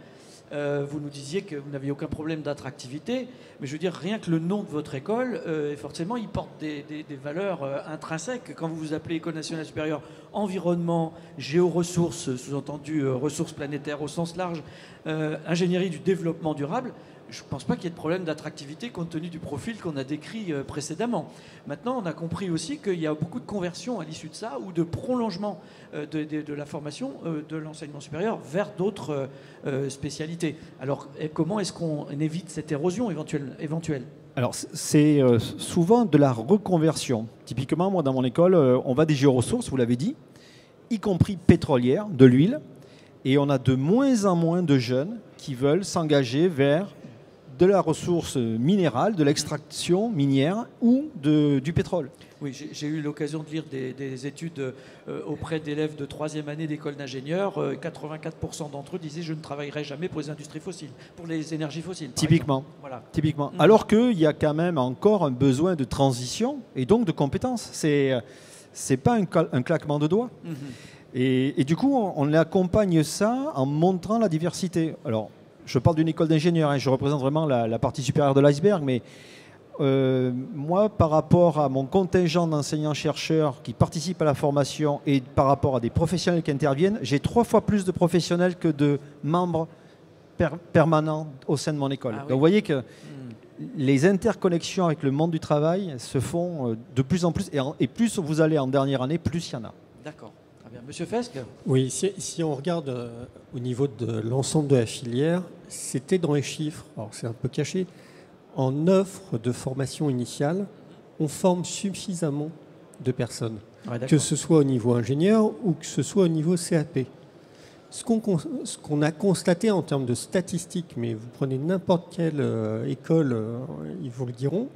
vous nous disiez que vous n'aviez aucun problème d'attractivité, mais je veux dire, rien que le nom de votre école, forcément, il porte des valeurs intrinsèques. Quand vous vous appelez École nationale supérieure environnement, géoressources, sous-entendu ressources planétaires au sens large, ingénierie du développement durable, je ne pense pas qu'il y ait de problème d'attractivité compte tenu du profil qu'on a décrit précédemment. Maintenant, on a compris aussi qu'il y a beaucoup de conversions à l'issue de ça ou de prolongement de la formation de l'enseignement supérieur vers d'autres spécialités. Alors, comment est-ce qu'on évite cette érosion éventuelle ? Alors, c'est souvent de la reconversion. Typiquement, moi, dans mon école, on va des géoressources, vous l'avez dit, y compris pétrolières, de l'huile, et on a de moins en moins de jeunes qui veulent s'engager vers de la ressource minérale, de l'extraction minière ou du pétrole. Oui, j'ai eu l'occasion de lire des études auprès d'élèves de 3e année d'école d'ingénieurs. 84% d'entre eux disaient « je ne travaillerai jamais pour les industries fossiles, pour les énergies fossiles ». Typiquement. Voilà. Typiquement. Alors qu'il y a quand même encore un besoin de transition et donc de compétences. C'est pas un claquement de doigts. Et du coup, on accompagne ça en montrant la diversité. Alors, je parle d'une école d'ingénieurs, je représente vraiment la partie supérieure de l'iceberg, mais moi, par rapport à mon contingent d'enseignants-chercheurs qui participent à la formation et par rapport à des professionnels qui interviennent, j'ai 3 fois plus de professionnels que de membres permanents au sein de mon école. Ah oui. Donc vous voyez que les interconnexions avec le monde du travail se font de plus en plus, et plus vous allez en dernière année, plus il y en a. D'accord. Très bien. Monsieur Fesque? Oui, si on regarde au niveau de l'ensemble de la filière, c'était dans les chiffres, alors c'est un peu caché, en offre de formation initiale, on forme suffisamment de personnes, Ouais, que ce soit au niveau ingénieur ou que ce soit au niveau CAP. Ce qu'on a constaté en termes de statistiques, mais vous prenez n'importe quelle école, ils vous le diront,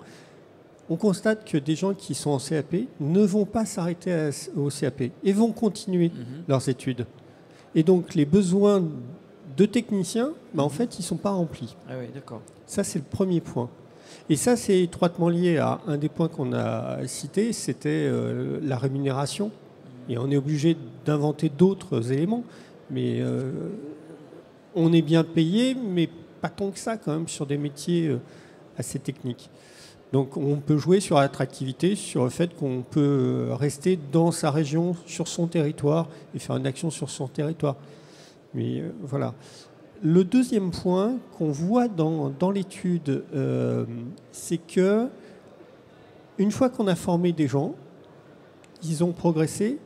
on constate que des gens qui sont en CAP ne vont pas s'arrêter au CAP et vont continuer leurs études. Et donc les besoins de techniciens, en fait, ils ne sont pas remplis. Ah oui, d'accord. Ça, c'est le premier point. Et ça, c'est étroitement lié à un des points qu'on a cités, c'était la rémunération. Et on est obligé d'inventer d'autres éléments. Mais on est bien payé, mais pas tant que ça quand même, sur des métiers assez techniques. Donc on peut jouer sur l'attractivité, sur le fait qu'on peut rester dans sa région, sur son territoire, et faire une action sur son territoire. Mais voilà. Le deuxième point qu'on voit dans l'étude, c'est que une fois qu'on a formé des gens, ils ont progressé,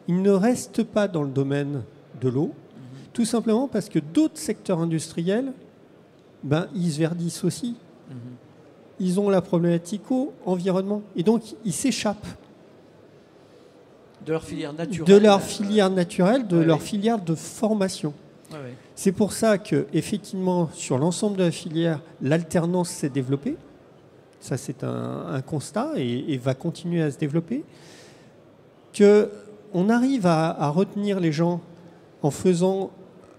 ils ne restent pas dans le domaine de l'eau, tout simplement parce que d'autres secteurs industriels, ils se verdissent aussi. Ils ont la problématique eau, environnement, et donc ils s'échappent. De leur filière naturelle. De leur filière naturelle, de Ouais, leur oui. filière de formation. Ouais, ouais. C'est pour ça que, effectivement, sur l'ensemble de la filière, l'alternance s'est développée. Ça, c'est un constat et va continuer à se développer. Qu'on arrive à retenir les gens en faisant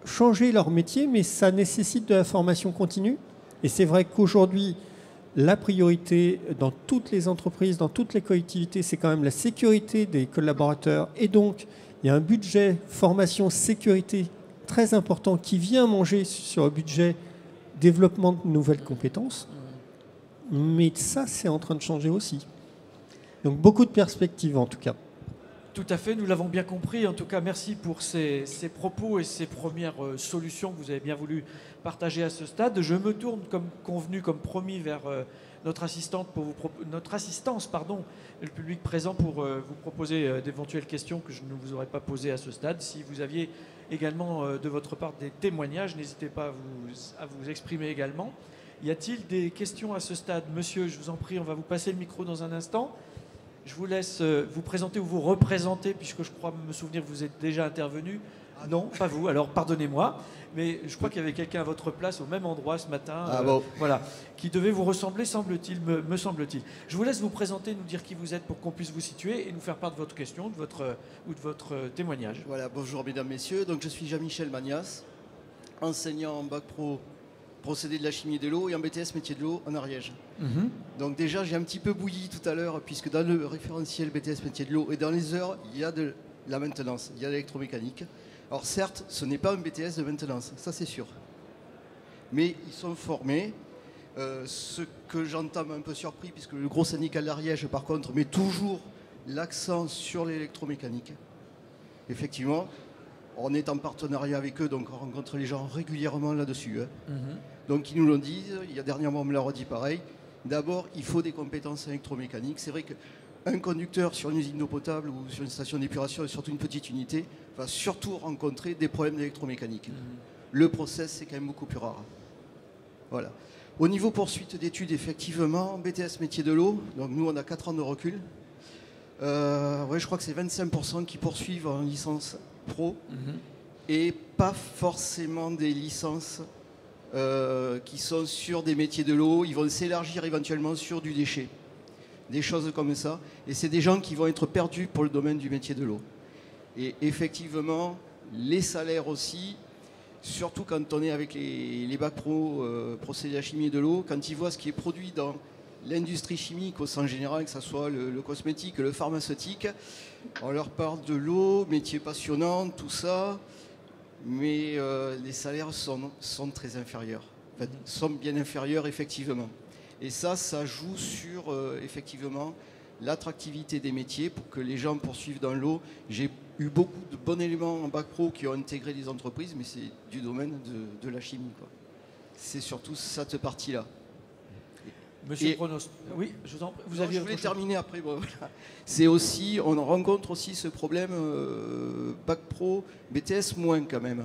changer leur métier, mais ça nécessite de la formation continue. Et c'est vrai qu'aujourd'hui, la priorité dans toutes les entreprises, dans toutes les collectivités, c'est quand même la sécurité des collaborateurs. Et donc, il y a un budget formation sécurité très important qui vient manger sur le budget développement de nouvelles compétences. Mais ça, c'est en train de changer aussi. Donc beaucoup de perspectives en tout cas. Tout à fait, nous l'avons bien compris. En tout cas, merci pour ces propos et ces premières solutions que vous avez bien voulu partager à ce stade. Je me tourne comme convenu, comme promis, vers notre assistance, le public présent, pour vous proposer d'éventuelles questions que je ne vous aurais pas posées à ce stade. Si vous aviez également de votre part des témoignages, n'hésitez pas à vous exprimer également. Y a-t-il des questions à ce stade? Monsieur, je vous en prie, on va vous passer le micro dans un instant. Je vous laisse vous présenter ou vous représenter, puisque je crois me souvenir que vous êtes déjà intervenu. Non, pas vous, alors pardonnez-moi. Mais je crois qu'il y avait quelqu'un à votre place au même endroit ce matin, voilà, qui devait vous ressembler, me semble-t-il. Je vous laisse vous présenter, nous dire qui vous êtes pour qu'on puisse vous situer et nous faire part de votre question ou de votre témoignage. Voilà, bonjour mesdames, messieurs. Donc, je suis Jean-Michel Magnas, enseignant en bac pro procédé de la chimie de l'eau et en BTS métier de l'eau en Ariège. Donc déjà, j'ai un petit peu bouilli tout à l'heure, puisque dans le référentiel BTS métier de l'eau et dans les heures, il y a de la maintenance, il y a de l'électromécanique. Alors certes, ce n'est pas un BTS de maintenance, ça c'est sûr. Mais ils sont formés. Ce que j'entends un peu surpris, puisque le gros syndicat de l'Ariège, par contre, met toujours l'accent sur l'électromécanique. Effectivement, on est en partenariat avec eux, donc on rencontre les gens régulièrement là-dessus. Donc ils nous l'ont dit, il y a dernièrement on me l'a redit pareil. D'abord, il faut des compétences électromécaniques. C'est vrai qu'un conducteur sur une usine d'eau potable ou sur une station d'épuration et surtout une petite unité va surtout rencontrer des problèmes d'électromécanique. Le process, c'est quand même beaucoup plus rare. Voilà. Au niveau poursuite d'études, effectivement, BTS métier de l'eau, donc nous on a 4 ans de recul. Je crois que c'est 25% qui poursuivent en licence pro et pas forcément des licences qui sont sur des métiers de l'eau. Ils vont s'élargir éventuellement sur du déchet, des choses comme ça, et c'est des gens qui vont être perdus pour le domaine du métier de l'eau. Et effectivement, les salaires aussi, surtout quand on est avec les bacs pro procédés à la chimie de l'eau, quand ils voient ce qui est produit dans l'industrie chimique au sens général, que ce soit le cosmétique, le pharmaceutique, on leur parle de l'eau, métier passionnant, tout ça, mais les salaires sont très inférieurs, sont bien inférieurs effectivement. Et ça joue sur effectivement l'attractivité des métiers pour que les gens poursuivent dans l'eau. J'ai eu beaucoup de bons éléments en bac pro qui ont intégré des entreprises, mais c'est du domaine de la chimie, quoi. C'est surtout cette partie-là. Monsieur Pronos, oui, je vous en prie. Vous aviez je voulais terminer après. Bon, voilà. C'est aussi, on rencontre aussi ce problème bac pro, BTS moins quand même.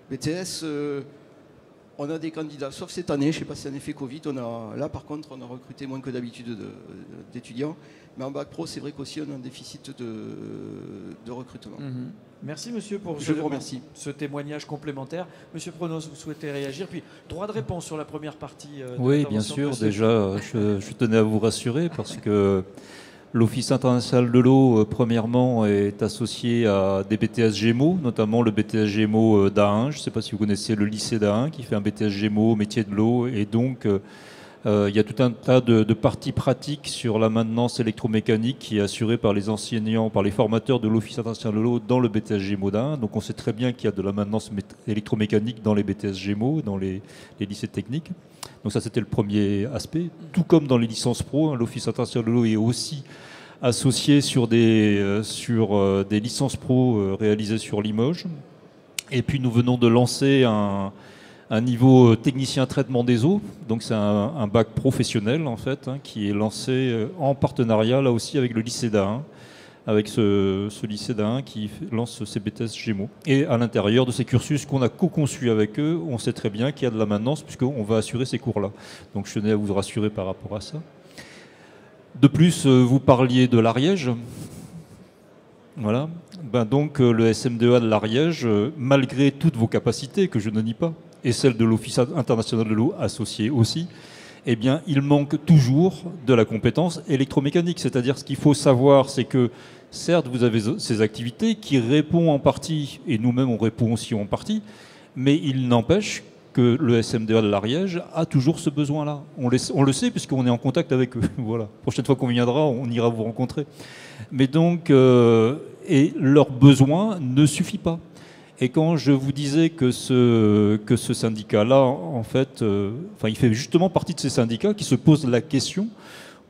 BTS, on a des candidats, sauf cette année, je ne sais pas si c'est un effet Covid, là par contre on a recruté moins que d'habitude d'étudiants. Mais en bac pro, c'est vrai qu'aussi on a un déficit de recrutement. Merci monsieur pour ce témoignage complémentaire. Monsieur Pronos, vous souhaitez réagir? Puis droit de réponse sur la première partie. Oui, bien sûr. Déjà, je tenais à vous rassurer parce que l'Office international de l'eau, premièrement, est associé à des BTS Gémeaux, notamment le BTS Gémeaux d'Ahin. Je ne sais pas si vous connaissez le lycée d'Ahin qui fait un BTS Gémeaux au métier de l'eau. Et donc, il y a tout un tas de parties pratiques sur la maintenance électromécanique qui est assurée par les enseignants, par les formateurs de l'Office international de l'eau dans le BTS Gémeaux d'Ahin. Donc on sait très bien qu'il y a de la maintenance électromécanique dans les BTS Gémeaux, dans les lycées techniques. Donc ça, c'était le premier aspect. Tout comme dans les licences pro, l'Office international de l'eau est aussi associé sur des licences pro réalisées sur Limoges. Et puis nous venons de lancer un niveau technicien traitement des eaux, donc c'est un bac professionnel en fait, qui est lancé en partenariat là aussi avec le lycée d'Ahin, avec ce lycée d'Ahin qui lance ces BTS Gémeaux. Et à l'intérieur de ces cursus qu'on a co-conçus avec eux, on sait très bien qu'il y a de la maintenance puisqu'on va assurer ces cours-là. Donc je tenais à vous rassurer par rapport à ça. De plus, vous parliez de l'Ariège. Voilà. Donc le SMDEA de l'Ariège, malgré toutes vos capacités, que je ne nie pas, et celle de l'Office international de l'eau associé aussi, eh bien, il manque toujours de la compétence électromécanique. C'est-à-dire, ce qu'il faut savoir, c'est que, certes, vous avez ces activités qui répondent en partie, et nous-mêmes on répond aussi en partie, mais il n'empêche que le SMDA de l'Ariège a toujours ce besoin-là. On le sait puisqu'on est en contact avec eux. Voilà. La prochaine fois qu'on viendra, on ira vous rencontrer. Mais donc, et leur besoin ne suffit pas. Et quand je vous disais que ce syndicat-là, en fait, il fait justement partie de ces syndicats qui se posent la question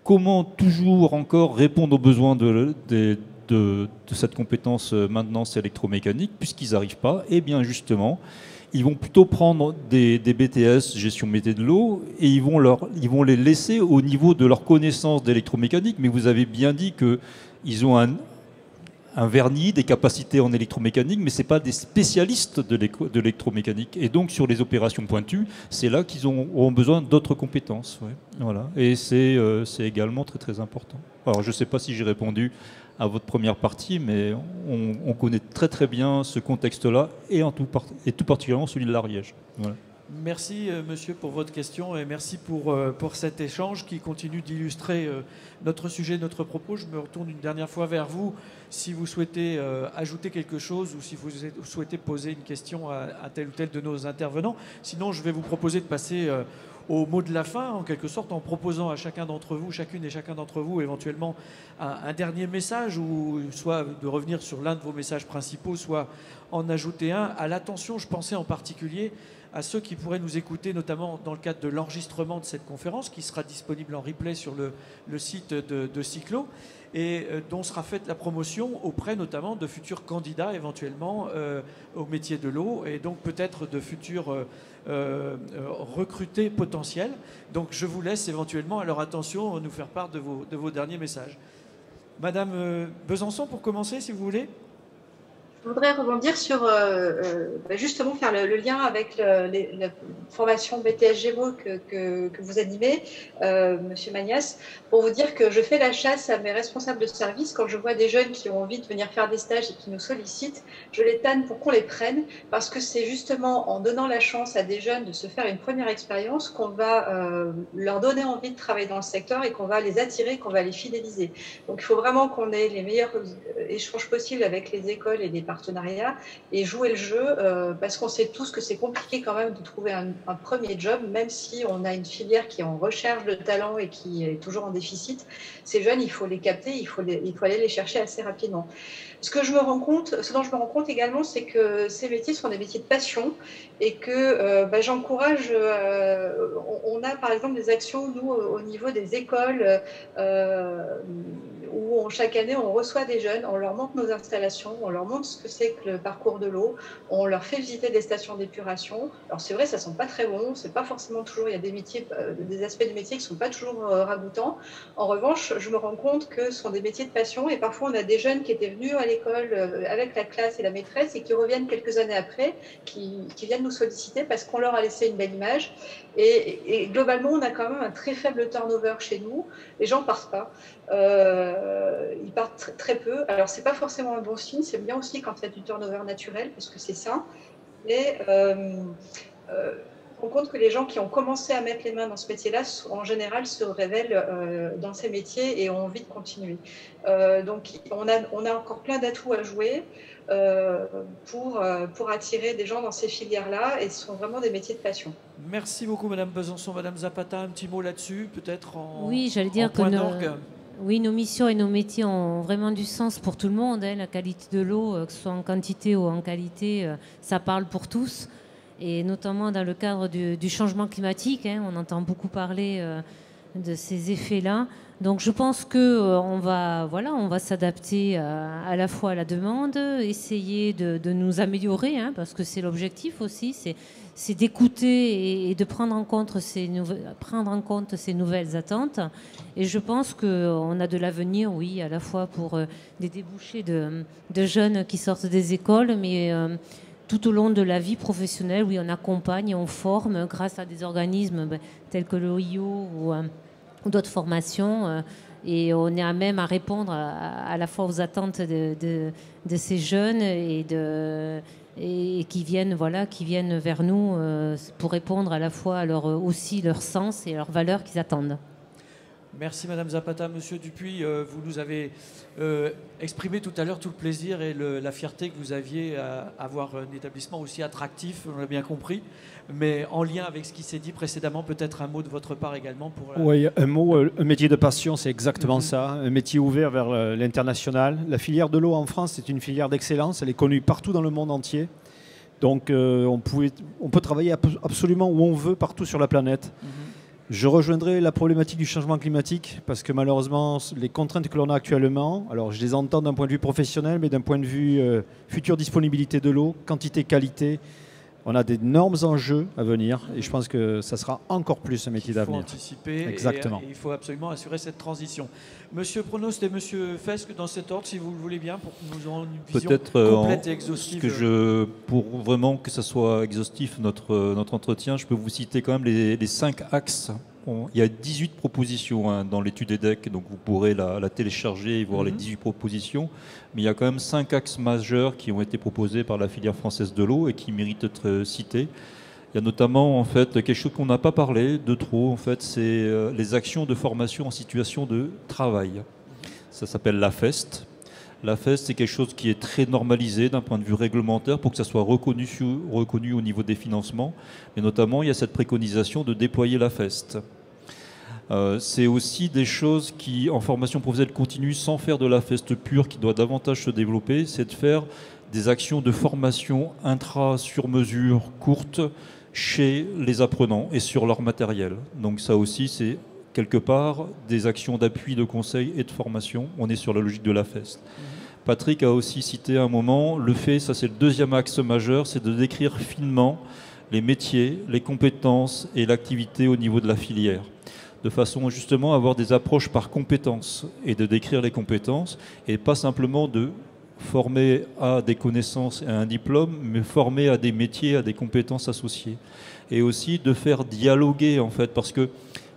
comment toujours encore répondre aux besoins de cette compétence maintenance électromécanique, puisqu'ils n'arrivent pas. Et bien justement, ils vont plutôt prendre des BTS gestion métier de l'eau et ils vont les laisser au niveau de leur connaissance d'électromécanique. Mais vous avez bien dit qu'ils ont un vernis, des capacités en électromécanique, mais ce n'est pas des spécialistes de l'électromécanique. Et donc, sur les opérations pointues, c'est là qu'ils auront besoin d'autres compétences. Ouais. Voilà. Et c'est également très, très important. Alors, je ne sais pas si j'ai répondu à votre première partie, mais on connaît très, très bien ce contexte-là, et tout particulièrement celui de l'Ariège. Voilà. Merci monsieur pour votre question et merci pour cet échange qui continue d'illustrer notre sujet, notre propos. Je me retourne une dernière fois vers vous si vous souhaitez ajouter quelque chose ou si vous souhaitez poser une question à tel ou tel de nos intervenants. Sinon, je vais vous proposer de passer au mot de la fin, en quelque sorte, en proposant à chacun d'entre vous, chacune et chacun d'entre vous, éventuellement un dernier message, ou soit de revenir sur l'un de vos messages principaux, soit en ajouter un. À l'attention, je pensais en particulier à ceux qui pourraient nous écouter, notamment dans le cadre de l'enregistrement de cette conférence, qui sera disponible en replay sur le site de Cyclo, et dont sera faite la promotion auprès notamment de futurs candidats éventuellement au métier de l'eau, et donc peut-être de futurs recrutés potentiels. Donc je vous laisse éventuellement à leur attention nous faire part de vos derniers messages. Madame Besançon, pour commencer, si vous voulez. Je voudrais rebondir sur, justement, faire le lien avec la formation BTS Gémeaux que vous animez, Monsieur Magnas, pour vous dire que je fais la chasse à mes responsables de service. Quand je vois des jeunes qui ont envie de venir faire des stages et qui nous sollicitent, je les tanne pour qu'on les prenne, parce que c'est justement en donnant la chance à des jeunes de se faire une première expérience qu'on va leur donner envie de travailler dans le secteur et qu'on va les attirer, qu'on va les fidéliser. Donc il faut vraiment qu'on ait les meilleurs échanges possibles avec les écoles et les partenaires partenariat et jouer le jeu parce qu'on sait tous que c'est compliqué quand même de trouver un premier job, même si on a une filière qui est en recherche de talent et qui est toujours en déficit. Ces jeunes, il faut les capter, il faut aller les chercher assez rapidement. Ce dont je me rends compte également, c'est que ces métiers sont des métiers de passion et que j'encourage. On a par exemple des actions, nous, au niveau des écoles, où chaque année on reçoit des jeunes, on leur montre nos installations, on leur montre ce que c'est que le parcours de l'eau, on leur fait visiter des stations d'épuration. Alors c'est vrai, ça sent pas très bon, c'est pas forcément toujours, il y a des métiers, des aspects du métier qui sont pas toujours ragoûtants. En revanche, je me rends compte que ce sont des métiers de passion et parfois on a des jeunes qui étaient venus à l'école avec la classe et la maîtresse et qui reviennent quelques années après, qui viennent nous solliciter parce qu'on leur a laissé une belle image. Et globalement, on a quand même un très faible turnover chez nous. Les gens partent pas. Ils partent très peu. Alors, c'est pas forcément un bon signe. C'est bien aussi quand il y a du turnover naturel, parce que c'est ça. Mais on rend compte que les gens qui ont commencé à mettre les mains dans ce métier-là, en général, se révèlent dans ces métiers et ont envie de continuer. Donc, on a encore plein d'atouts à jouer pour attirer des gens dans ces filières-là, et ce sont vraiment des métiers de passion. Merci beaucoup, Madame Besançon. Madame Zapata, un petit mot là-dessus, peut-être Oui, j'allais dire que nos missions et nos métiers ont vraiment du sens pour tout le monde. Hein. La qualité de l'eau, que ce soit en quantité ou en qualité, ça parle pour tous. Et notamment dans le cadre du changement climatique, hein, on entend beaucoup parler de ces effets-là. Donc je pense qu'on va s'adapter à la fois à la demande, essayer de nous améliorer, hein, parce que c'est l'objectif aussi, c'est d'écouter et de prendre en compte ces nouvelles attentes. Et je pense qu'on a de l'avenir, oui, à la fois pour des débouchés de jeunes qui sortent des écoles, mais tout au long de la vie professionnelle, oui, on accompagne et on forme grâce à des organismes tels que l'OIO ou d'autres formations, et on est à même à répondre à la fois aux attentes de ces jeunes et qui viennent vers nous pour répondre à la fois à aussi leur sens et leurs valeurs qu'ils attendent. Merci Madame Zapata. Monsieur Dupuis, vous nous avez exprimé tout à l'heure tout le plaisir et la fierté que vous aviez à avoir un établissement aussi attractif, on l'a bien compris, mais en lien avec ce qui s'est dit précédemment, peut-être un mot de votre part également pour... Oui, un métier de passion, c'est exactement ça, un métier ouvert vers l'international. La filière de l'eau en France, c'est une filière d'excellence, elle est connue partout dans le monde entier. Donc on peut travailler absolument où on veut, partout sur la planète. Je rejoindrai la problématique du changement climatique parce que malheureusement, les contraintes que l'on a actuellement, alors je les entends d'un point de vue professionnel, mais d'un point de vue future disponibilité de l'eau, quantité, qualité, on a d'énormes enjeux à venir et je pense que ça sera encore plus un métier d'avenir. Il faut anticiper. Exactement. Et il faut absolument assurer cette transition. Monsieur Pronost et Monsieur Fesque, dans cet ordre, si vous le voulez bien, pour que nous ayons une vision complète et exhaustive. Pour vraiment que ça soit exhaustif, notre entretien, je peux vous citer quand même les 5 axes. Il y a 18 propositions dans l'étude EDEC, donc vous pourrez la télécharger et voir les 18 propositions. Mais il y a quand même 5 axes majeurs qui ont été proposés par la filière française de l'eau et qui méritent d'être cités. Il y a notamment en fait quelque chose qu'on n'a pas parlé de trop, en fait, c'est les actions de formation en situation de travail. Ça s'appelle l'AFEST. L'AFEST, c'est quelque chose qui est très normalisé d'un point de vue réglementaire pour que ça soit reconnu au niveau des financements. Mais notamment, il y a cette préconisation de déployer l'AFEST. C'est aussi des choses qui, en formation professionnelle continue, sans faire de l'AFEST pure, qui doit davantage se développer, c'est de faire des actions de formation intra-sur-mesure courtes chez les apprenants et sur leur matériel. Donc ça aussi, c'est quelque part des actions d'appui, de conseil et de formation. On est sur la logique de l'AFEST. Patrick a aussi cité à un moment le fait, ça c'est le deuxième axe majeur, c'est de décrire finement les métiers, les compétences et l'activité au niveau de la filière, de façon justement à avoir des approches par compétences et de décrire les compétences et pas simplement de former à des connaissances et à un diplôme, mais former à des métiers, à des compétences associées. Et aussi de faire dialoguer en fait, parce que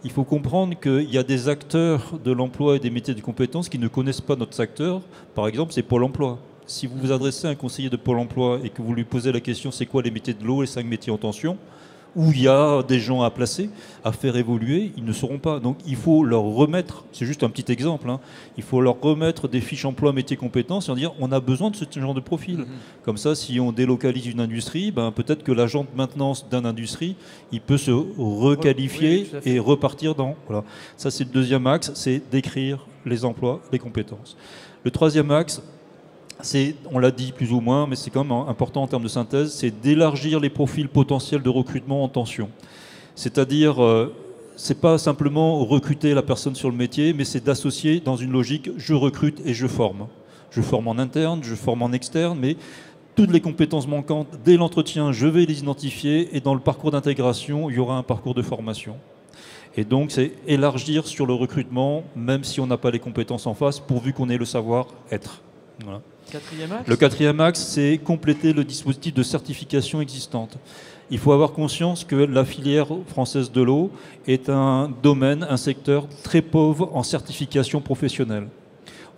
il faut comprendre qu'il y a des acteurs de l'emploi et des métiers de compétences qui ne connaissent pas notre secteur. Par exemple, c'est Pôle emploi. Si vous vous adressez à un conseiller de Pôle emploi et que vous lui posez la question c'est quoi les métiers de l'eau, les 5 métiers en tension, où il y a des gens à placer, à faire évoluer, ils ne sauront pas. Donc il faut leur remettre, c'est juste un petit exemple, hein, il faut leur remettre des fiches emploi métiers compétences et en dire on a besoin de ce genre de profil. Comme ça, si on délocalise une industrie, ben, peut-être que l'agent de maintenance d'une industrie, il peut se requalifier et repartir dans... Voilà. Ça, c'est le deuxième axe, c'est d'écrire les emplois, les compétences. Le troisième axe, on l'a dit plus ou moins, mais c'est quand même important en termes de synthèse, c'est d'élargir les profils potentiels de recrutement en tension. C'est-à-dire, c'est pas simplement recruter la personne sur le métier, mais c'est d'associer dans une logique je recrute et je forme. Je forme en interne, je forme en externe, mais toutes les compétences manquantes, dès l'entretien, je vais les identifier et dans le parcours d'intégration, il y aura un parcours de formation. Et donc, c'est élargir sur le recrutement, même si on n'a pas les compétences en face, pourvu qu'on ait le savoir-être. Voilà. Le quatrième axe, c'est compléter le dispositif de certification existante. Il faut avoir conscience que la filière française de l'eau est un domaine, un secteur très pauvre en certification professionnelle.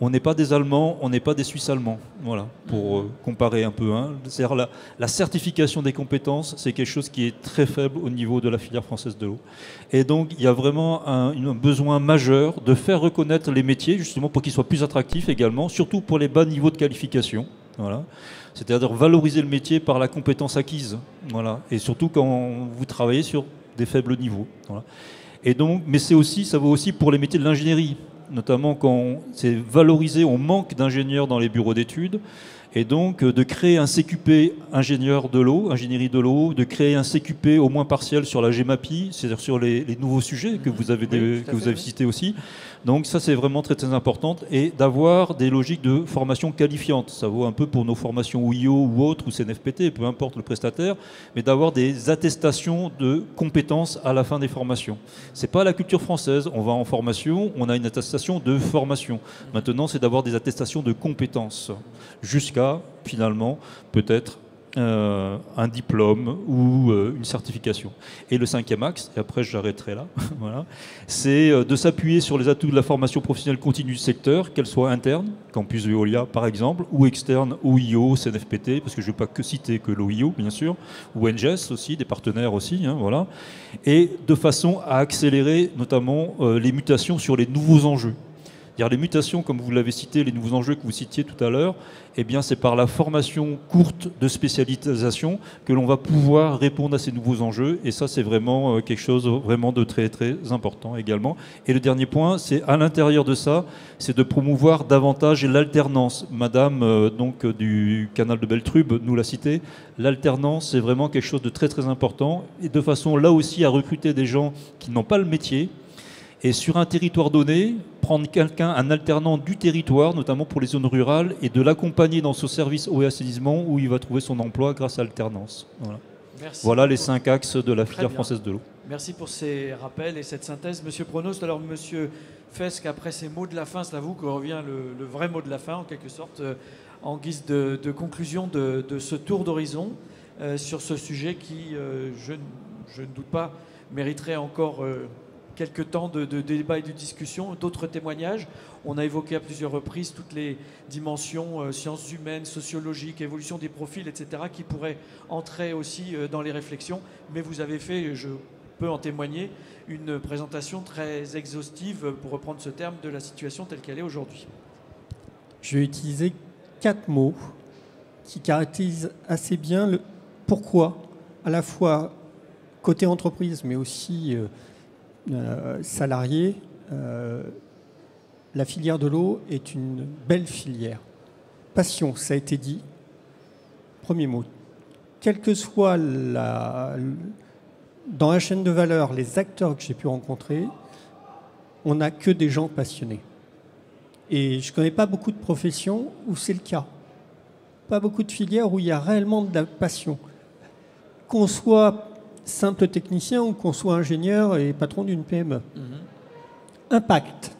On n'est pas des Allemands, on n'est pas des Suisses allemands, voilà, pour comparer un peu. Hein. C'est-à-dire la certification des compétences, c'est quelque chose qui est très faible au niveau de la filière française de l'eau. Et donc, il y a vraiment un besoin majeur de faire reconnaître les métiers, justement, pour qu'ils soient plus attractifs également, surtout pour les bas niveaux de qualification. Voilà. C'est-à-dire valoriser le métier par la compétence acquise. Voilà. Et surtout quand vous travaillez sur des faibles niveaux. Voilà. Et donc, mais ça vaut aussi pour les métiers de l'ingénierie. Notamment quand c'est valorisé, on manque d'ingénieurs dans les bureaux d'études, et donc de créer un CQP ingénieur de l'eau, ingénierie de l'eau, de créer un CQP au moins partiel sur la GEMAPI, c'est-à-dire sur les nouveaux sujets que vous avez, cités aussi. Donc ça, c'est vraiment très très important, et d'avoir des logiques de formation qualifiante. Ça vaut un peu pour nos formations OIO ou autres, ou CNFPT, peu importe le prestataire, mais d'avoir des attestations de compétences à la fin des formations. C'est pas la culture française. On va en formation, on a une attestation de formation. Maintenant, c'est d'avoir des attestations de compétences, jusqu'à finalement peut-être un diplôme ou une certification. Et le cinquième axe, et après j'arrêterai là, voilà, c'est de s'appuyer sur les atouts de la formation professionnelle continue du secteur, qu'elle soit interne, Campus Veolia par exemple, ou externe, OIO, CNFPT, parce que je ne vais pas que citer que l'OIO, bien sûr, ou NGES aussi, des partenaires aussi, hein, voilà, et de façon à accélérer notamment les mutations sur les nouveaux enjeux. Les mutations, comme vous l'avez cité, les nouveaux enjeux que vous citiez tout à l'heure, eh bien, c'est par la formation courte de spécialisation que l'on va pouvoir répondre à ces nouveaux enjeux. Et ça, c'est vraiment quelque chose vraiment de très, très important également. Et le dernier point, c'est à l'intérieur de ça, c'est de promouvoir davantage l'alternance. Madame donc, du canal de Beltrube nous l'a cité. L'alternance, c'est vraiment quelque chose de très, très important. Et de façon, là aussi, à recruter des gens qui n'ont pas le métier. Et sur un territoire donné, prendre un alternant du territoire, notamment pour les zones rurales, et de l'accompagner dans ce service eau et assainissement où il va trouver son emploi grâce à l'alternance. Voilà, voilà les 5 axes de la filière française de l'eau. Merci pour ces rappels et cette synthèse. Monsieur Pronost, alors Monsieur Fesque, après ces mots de la fin, c'est à vous que revient le vrai mot de la fin, en quelque sorte, en guise de conclusion de ce tour d'horizon sur ce sujet qui, je ne doute pas, mériterait encore... quelques temps de débat et de discussion, d'autres témoignages. On a évoqué à plusieurs reprises toutes les dimensions sciences humaines, sociologiques, évolution des profils, etc., qui pourraient entrer aussi dans les réflexions. Mais vous avez fait, je peux en témoigner, une présentation très exhaustive, pour reprendre ce terme, de la situation telle qu'elle est aujourd'hui. Je vais utiliser 4 mots qui caractérisent assez bien le pourquoi, à la fois côté entreprise, mais aussi... salariés, la filière de l'eau est une belle filière. Passion, ça a été dit. Premier mot. Quel que soit dans la chaîne de valeur, les acteurs que j'ai pu rencontrer, on n'a que des gens passionnés. Et je ne connais pas beaucoup de professions où c'est le cas. Pas beaucoup de filières où il y a réellement de la passion. Qu'on soit simple technicien ou qu'on soit ingénieur et patron d'une PME. Impact.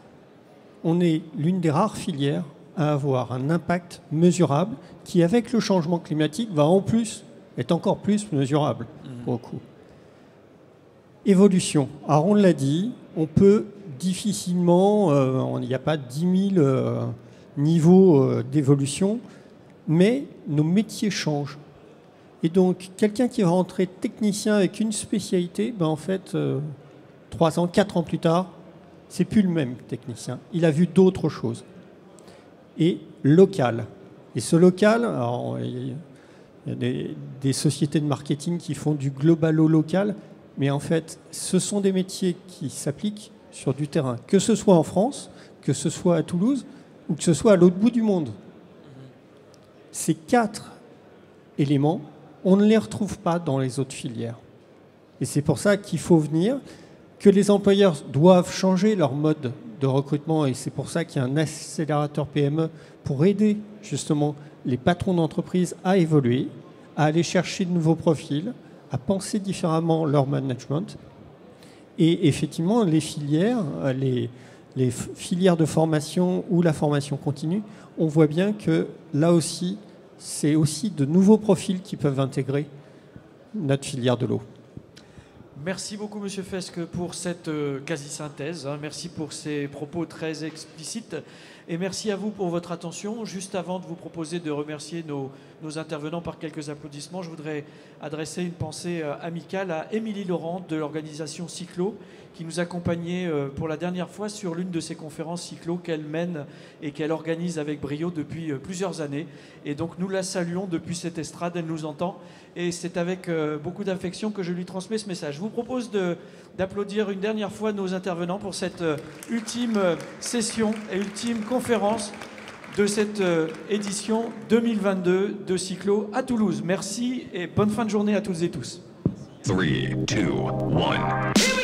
On est l'une des rares filières à avoir un impact mesurable qui, avec le changement climatique, va en plus être encore plus mesurable pour le coup. Évolution. Alors on l'a dit, on peut difficilement, il n'y a pas 10 000 niveaux d'évolution, mais nos métiers changent. Et donc, quelqu'un qui va rentrer technicien avec une spécialité, ben en fait, 3 ans, 4 ans plus tard, c'est plus le même technicien. Il a vu d'autres choses. Et local. Et ce local, alors, il y a des sociétés de marketing qui font du globalo-local, mais en fait, ce sont des métiers qui s'appliquent sur du terrain, que ce soit en France, que ce soit à Toulouse, ou que ce soit à l'autre bout du monde. Ces 4 éléments, on ne les retrouve pas dans les autres filières. Et c'est pour ça qu'il faut venir, que les employeurs doivent changer leur mode de recrutement, et c'est pour ça qu'il y a un accélérateur PME pour aider justement les patrons d'entreprise à évoluer, à aller chercher de nouveaux profils, à penser différemment leur management. Et effectivement, les filières, les filières de formation ou la formation continue, on voit bien que là aussi, c'est aussi de nouveaux profils qui peuvent intégrer notre filière de l'eau. Merci beaucoup, Monsieur Fesque, pour cette quasi-synthèse. Merci pour ces propos très explicites. Et merci à vous pour votre attention. Juste avant de vous proposer de remercier nos intervenants par quelques applaudissements, je voudrais adresser une pensée amicale à Émilie Laurent de l'organisation Cyclo, qui nous accompagnait pour la dernière fois sur l'une de ces conférences Cyclo qu'elle mène et qu'elle organise avec brio depuis plusieurs années. Et donc nous la saluons depuis cette estrade, elle nous entend. Et c'est avec beaucoup d'affection que je lui transmets ce message. Je vous propose d'applaudir une dernière fois nos intervenants pour cette ultime session et ultime conférence de cette édition 2022 de Cyclo à Toulouse. Merci et bonne fin de journée à toutes et tous. 3, 2, 1.